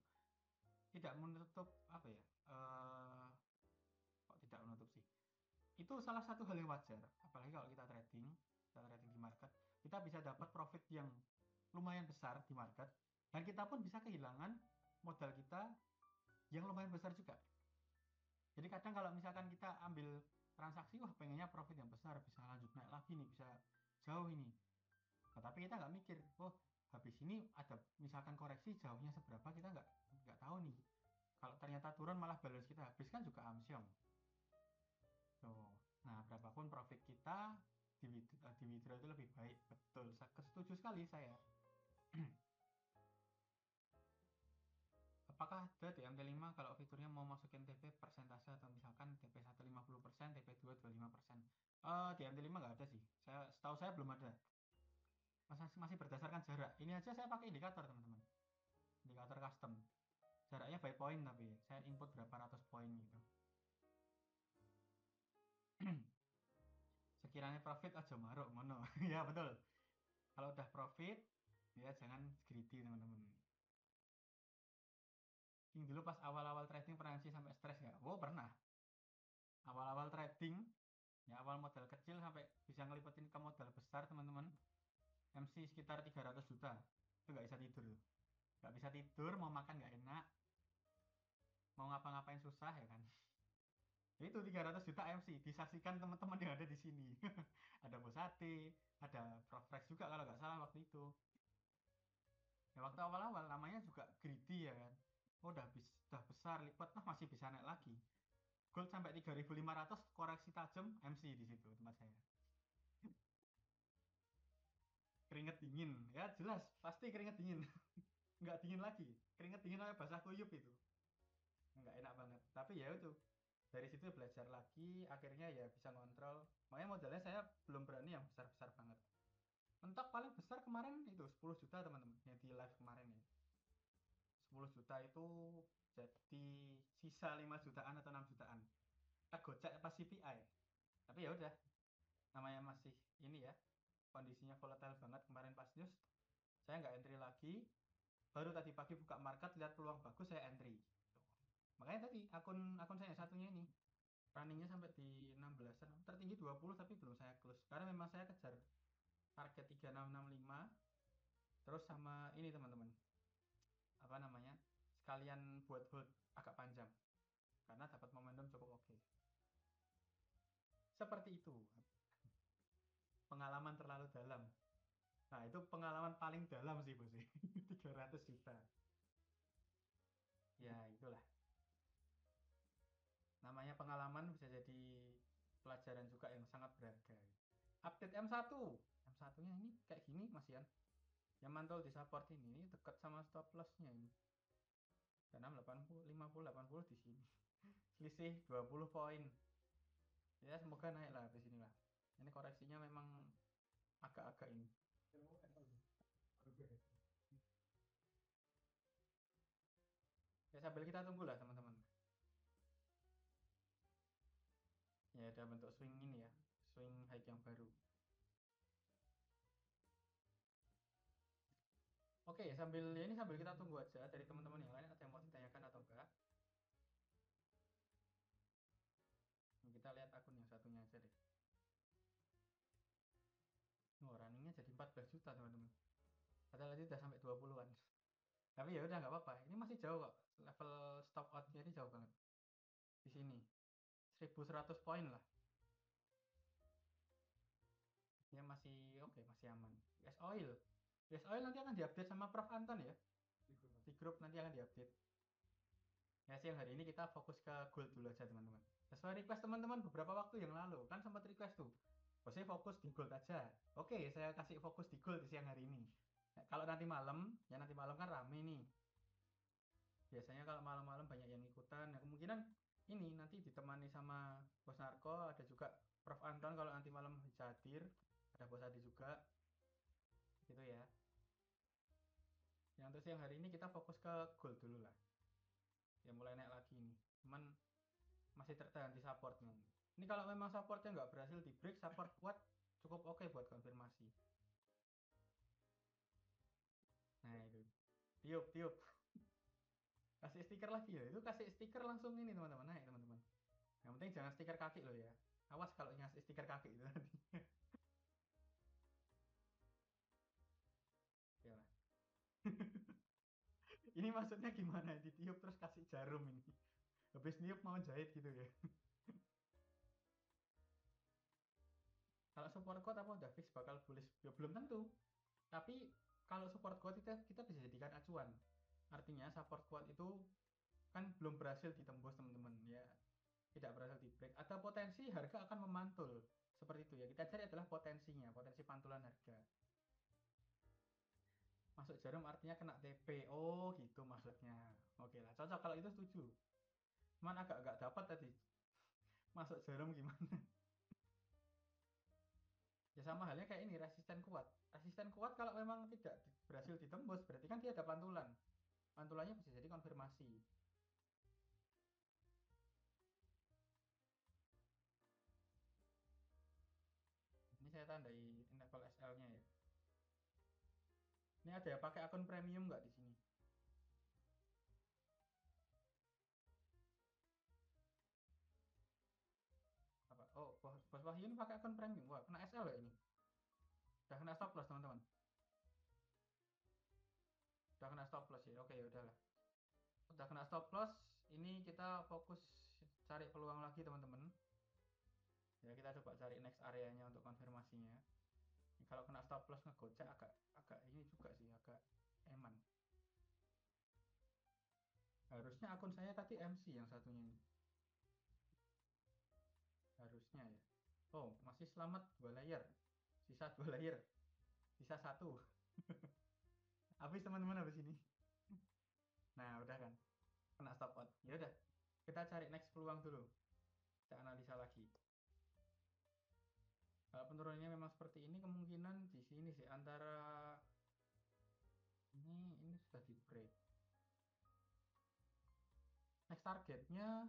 Speaker 1: Tidak menutup apa ya, kok tidak menutup sih, itu salah satu hal yang wajar, apalagi kalau kita trading di market, kita bisa dapat profit yang lumayan besar di market, dan kita pun bisa kehilangan modal kita yang lumayan besar juga. Jadi kadang kalau misalkan kita ambil transaksi, wah pengennya profit yang besar, bisa lanjut naik lagi nih, bisa jauh ini, nah, tapi kita nggak mikir, oh habis ini ada misalkan koreksi jauhnya seberapa, kita nggak tahu nih. Kalau ternyata turun malah balance kita habis kan juga amsyong. Tuh. Nah, berapapun profit kita di withdraw itu lebih baik. Betul, setuju sekali saya. Apakah ada di MT5 kalau fiturnya mau masukin TP persentase atau misalkan TP1 50%, TP2 25%? Di MT5 nggak ada sih. Setahu saya belum ada. Masih berdasarkan jarak. Ini aja saya pakai indikator, teman-teman. Indikator custom. Jaraknya by point, tapi saya input berapa ratus poin gitu. Sekiranya profit aja maruk ngono. Ya betul. Kalau udah profit ya jangan greedy teman-teman. Yang dulu pas awal-awal trading pernah sih sampai stres nggak? Oh pernah. Awal-awal trading ya, awal modal kecil sampai bisa ngelipetin ke modal besar teman-teman. MC sekitar 300 juta. Itu nggak bisa tidur tuh. Nggak bisa tidur, mau makan nggak enak, mau ngapa-ngapain susah ya kan. Itu 300 juta MC disaksikan teman-teman yang ada di sini. Ada Bosate, ada Prof Rex juga kalau nggak salah waktu itu. Ya waktu awal-awal namanya juga greedy ya kan. Oh, udah besar lipat, nah masih bisa naik lagi. Gold sampai 3.500, koreksi tajam, MC di situ tempat saya. Keringet dingin, ya jelas, pasti keringet dingin. Nggak dingin lagi, keringet dingin sampai basah kuyup itu. Nggak enak banget. Tapi ya itu, dari situ belajar lagi, akhirnya ya bisa ngontrol. Makanya modalnya saya belum berani yang besar-besar banget. Mentok paling besar kemarin itu 10 juta teman-teman, yang di live kemarin ya. 10 juta itu jadi sisa 5 jutaan atau 6 jutaan. Tak gocek pas CPI. Tapi ya udah, namanya masih ini ya, kondisinya volatile banget kemarin pas news. Saya nggak entry lagi. Baru tadi pagi buka market lihat peluang bagus saya entry. Makanya tadi akun akun saya yang satunya ini runningnya sampai di 16-an, tertinggi 20 tapi belum saya close. Karena memang saya kejar target 3665, terus sama ini teman-teman, apa namanya? Sekalian buat hold agak panjang karena dapat momentum cukup oke. Seperti itu. Pengalaman terlalu dalam. Nah, itu pengalaman paling dalam sih, Bos. 300 juta. Ya, itulah. Namanya pengalaman bisa jadi pelajaran juga yang sangat berharga. Update M1. M1-nya ini kayak gini, Mas Ian. Yang mantul di support ini dekat sama stop loss-nya ini. 6, 80, 50, 80 di sini. Selisih 20 poin. Ya, semoga naik lah habis inilah. Ini koreksinya memang agak-agak ini. Ya, sambil kita tunggu lah, teman-teman. Ya, ada bentuk swing ini ya. Swing high yang baru. Oke, sambil ya ini sambil kita tunggu aja dari teman-teman yang lain ada yang mau ditanyakan atau enggak. Kita lihat akun yang satunya aja deh. Oh, runningnya jadi 14 juta teman-teman. Padahal tadi udah sampai 20-an. Tapi ya udah nggak apa-apa. Ini masih jauh kok. Level stop outnya ini jauh banget. Di sini 1100 poin lah. Ya masih oke, masih aman. US Oil. US Oil nanti akan diupdate sama Prof Anton ya. Di grup nanti akan diupdate. Ya sih hari ini kita fokus ke gold dulu aja teman-teman. Sesuai request teman-teman beberapa waktu yang lalu kan sempat request tuh. Oh, saya fokus di gold aja. Oke, saya kasih fokus di gold di siang hari ini. Nah, kalau nanti malam, ya nanti malam kan rame nih. Biasanya kalau malam-malam banyak yang ikutan. Nah, kemungkinan ini nanti ditemani sama Bos Narko, ada juga Prof Anton kalau nanti malam bisa hadir. Ada Bos Adi juga, gitu ya. Yang terus yang hari ini kita fokus ke gold dulu lah. Ya mulai naik lagi nih. Cuman masih tertahan di supportnya. Ini kalau memang supportnya nggak berhasil di break, support kuat cukup oke buat konfirmasi. Nah itu, tiup tiup, kasih stiker lagi ya. Itu kasih stiker langsung ini teman-teman, naik teman-teman. Yang penting jangan stiker kaki loh ya. Awas kalau ngasih stiker kaki itu nanti. Ya lah. Ini maksudnya gimana? Ditiup terus kasih jarum ini. Habis niup mau jahit gitu ya. Kalau support kuat apa udah fix bakal bullish? Ya belum tentu. Tapi kalau support kuat kita bisa jadikan acuan. Artinya support kuat itu kan belum berhasil ditembus teman-teman ya, tidak berhasil di break, ada potensi harga akan memantul seperti itu ya. Kita cari adalah potensinya, potensi pantulan harga. Masuk jarum artinya kena TP, oh gitu maksudnya. Oke lah, cocok kalau itu, setuju. Cuman agak dapat tadi, masuk jarum gimana. Ya sama halnya kayak ini, resisten kuat. Resisten kuat kalau memang tidak berhasil ditembus berarti kan dia ada pantulan. Pantulannya bisa jadi konfirmasi. Ini saya tandai level SL nya ya. Ini ada yang pakai akun premium nggak di sini? Apa? Oh, Bos Wahyu ini pakai akun premium. Wah, kena SL ya ini. Udah kena stop loss, teman-teman. Udah kena stop loss ya. Oke, ya udahlah. Udah kena stop loss. Ini kita fokus cari peluang lagi, teman-teman. Ya, kita coba cari next areanya untuk konfirmasinya. Ini kalau kena stop loss ngegocek agak agak ini juga sih, agak eman. harusnya akun saya tadi MC yang satunya ini. Harusnya ya. Oh, masih selamat 2 layer. Sisa 2 layer. Sisa 1. Habis teman-teman habis ini. Nah, udah kan. Kena stop out. Ya udah. Kita cari next peluang dulu. Kita analisa lagi. Kalau penurunannya memang seperti ini, kemungkinan di sini sih antara ini sudah di break. Next targetnya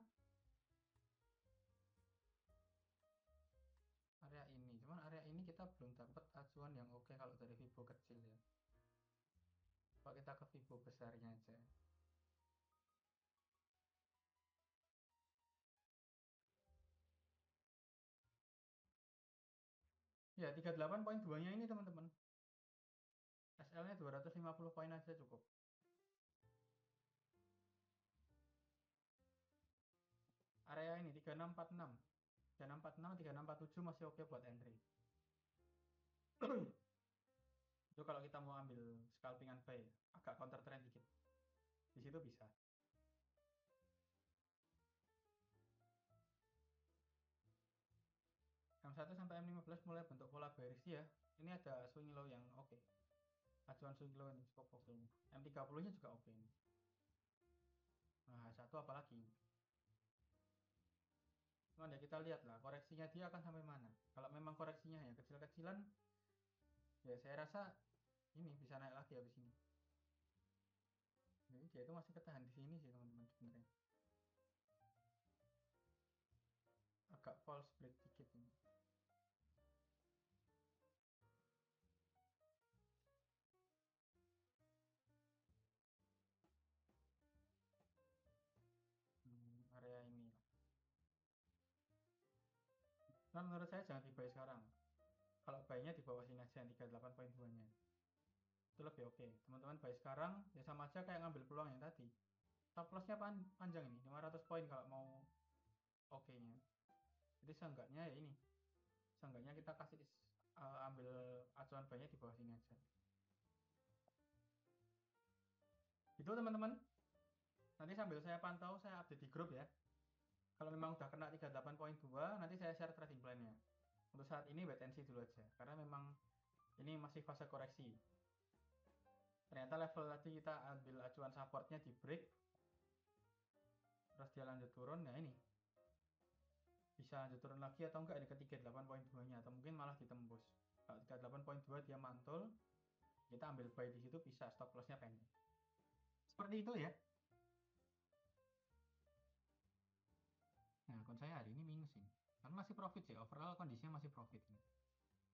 Speaker 1: area ini. Cuman area ini kita belum dapat acuan yang oke kalau dari Fibo kecil ya. Kalau kita ke Fibo besarnya aja. Ya, 38.2-nya ini teman-teman. SL-nya 250 poin aja cukup. Area ini 3646. 3646, 3647 masih oke buat entry. Itu kalau kita mau ambil scalpingan buy, agak counter trend dikit. Di situ bisa. M1 sampai M15 mulai bentuk pola bearish ya. Ini ada swing low yang oke. Acuan swing low ini cukup oke. M30-nya juga oke. Nah, H1 apalagi? Cuman ya kita lihat lah koreksinya dia akan sampai mana. Kalau memang koreksinya hanya kecil-kecilan, ya saya rasa ini bisa naik lagi habis ini. Jadi dia itu masih ketahan di sini sih teman-teman sebenarnya. Agak false break dikit ini. Area ini. Nah, menurut saya jangan di buy sekarang. Kalau buy-nya di bawah sini aja 38.2-nya. Itu lebih oke. Teman-teman buy sekarang ya sama aja kayak ngambil peluang yang tadi. Stop loss-nya panjang ini, 500 poin kalau mau oke-nya. Jadi seenggaknya ya ini. Seenggaknya kita kasih ambil acuan buy-nya di bawah sini aja. Itu teman-teman. Nanti sambil saya pantau, saya update di grup ya. Kalau memang udah kena 38.2, nanti saya share trading plan-nya. Untuk saat ini wait and see dulu aja. Karena memang ini masih fase koreksi. Ternyata level tadi kita ambil acuan supportnya di break. Terus dia lanjut turun, nah ini. Bisa lanjut turun lagi atau enggak ini ke 38.2-nya. Atau mungkin malah ditembus. Kalau 38.2 dia mantul, kita ambil buy di situ bisa stop loss-nya pendek. Seperti itu ya. Nah, akun saya hari ini minus ini. Kan masih profit sih, overall kondisinya masih profit ini.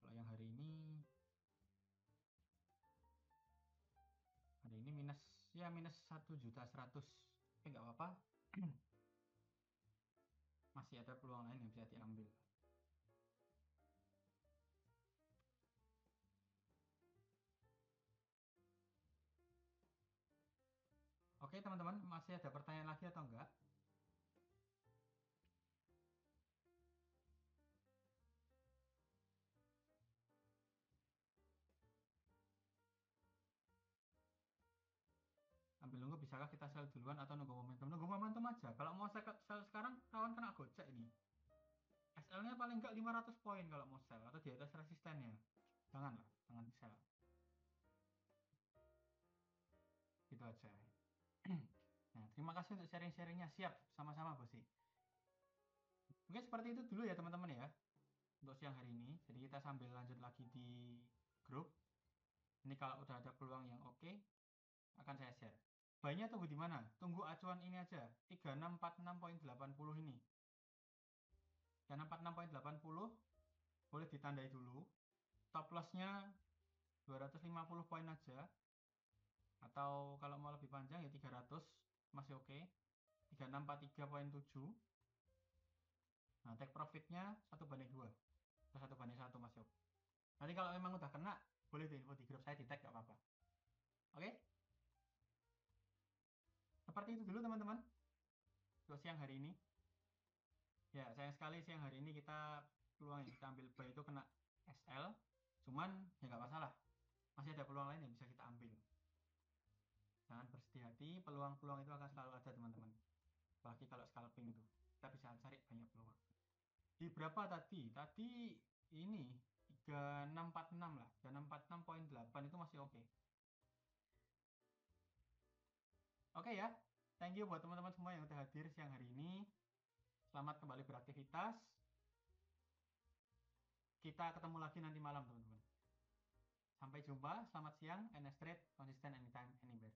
Speaker 1: Kalau yang hari ini minus ya minus 1.100.000. Oke, nggak apa-apa. Masih ada peluang lain yang bisa diambil. Oke teman-teman, masih ada pertanyaan lagi atau enggak? Ambil nunggu, bisakah kita sell duluan atau nunggu momentum? Nunggu momentum aja. Kalau mau sell sekarang, kawan kena gocek ini. SL-nya paling enggak 500 poin kalau mau sell atau di atas resistennya. Janganlah, jangan sell. Gitu aja. Nah, terima kasih untuk sharing-sharingnya. Siap, sama-sama Bosi. Mungkin seperti itu dulu ya teman-teman ya. Untuk siang hari ini. Jadi kita sambil lanjut lagi di grup. Ini kalau udah ada peluang yang oke, akan saya share. Buy-nya tunggu di mana? Tunggu acuan ini aja. 3646.80 ini. 3646.80 boleh ditandai dulu. Stop loss-nya 250 poin aja. Atau kalau mau lebih panjang ya 300 masih oke. 3643.7. Nah, take profit-nya 1/2 atau 1/1 masih oke. Nanti kalau memang udah kena, boleh di info di grup saya di tag gak apa-apa. Oke? Seperti itu dulu teman-teman. Untuk siang hari ini. Ya, sayang sekali siang hari ini kita peluang yang kita ambil buy itu kena SL. Cuman ya nggak masalah. Masih ada peluang lain yang bisa kita ambil. Jangan bersedih hati, peluang-peluang itu akan selalu ada teman-teman. Apalagi kalau scalping itu, kita bisa cari banyak peluang. Di berapa tadi? Tadi ini 3646 lah, 3646,8 itu masih oke. Oke ya, thank you buat teman-teman semua yang udah hadir siang hari ini. Selamat kembali beraktivitas. Kita ketemu lagi nanti malam teman-teman. Sampai jumpa, selamat siang, and straight, konsisten anytime, anywhere.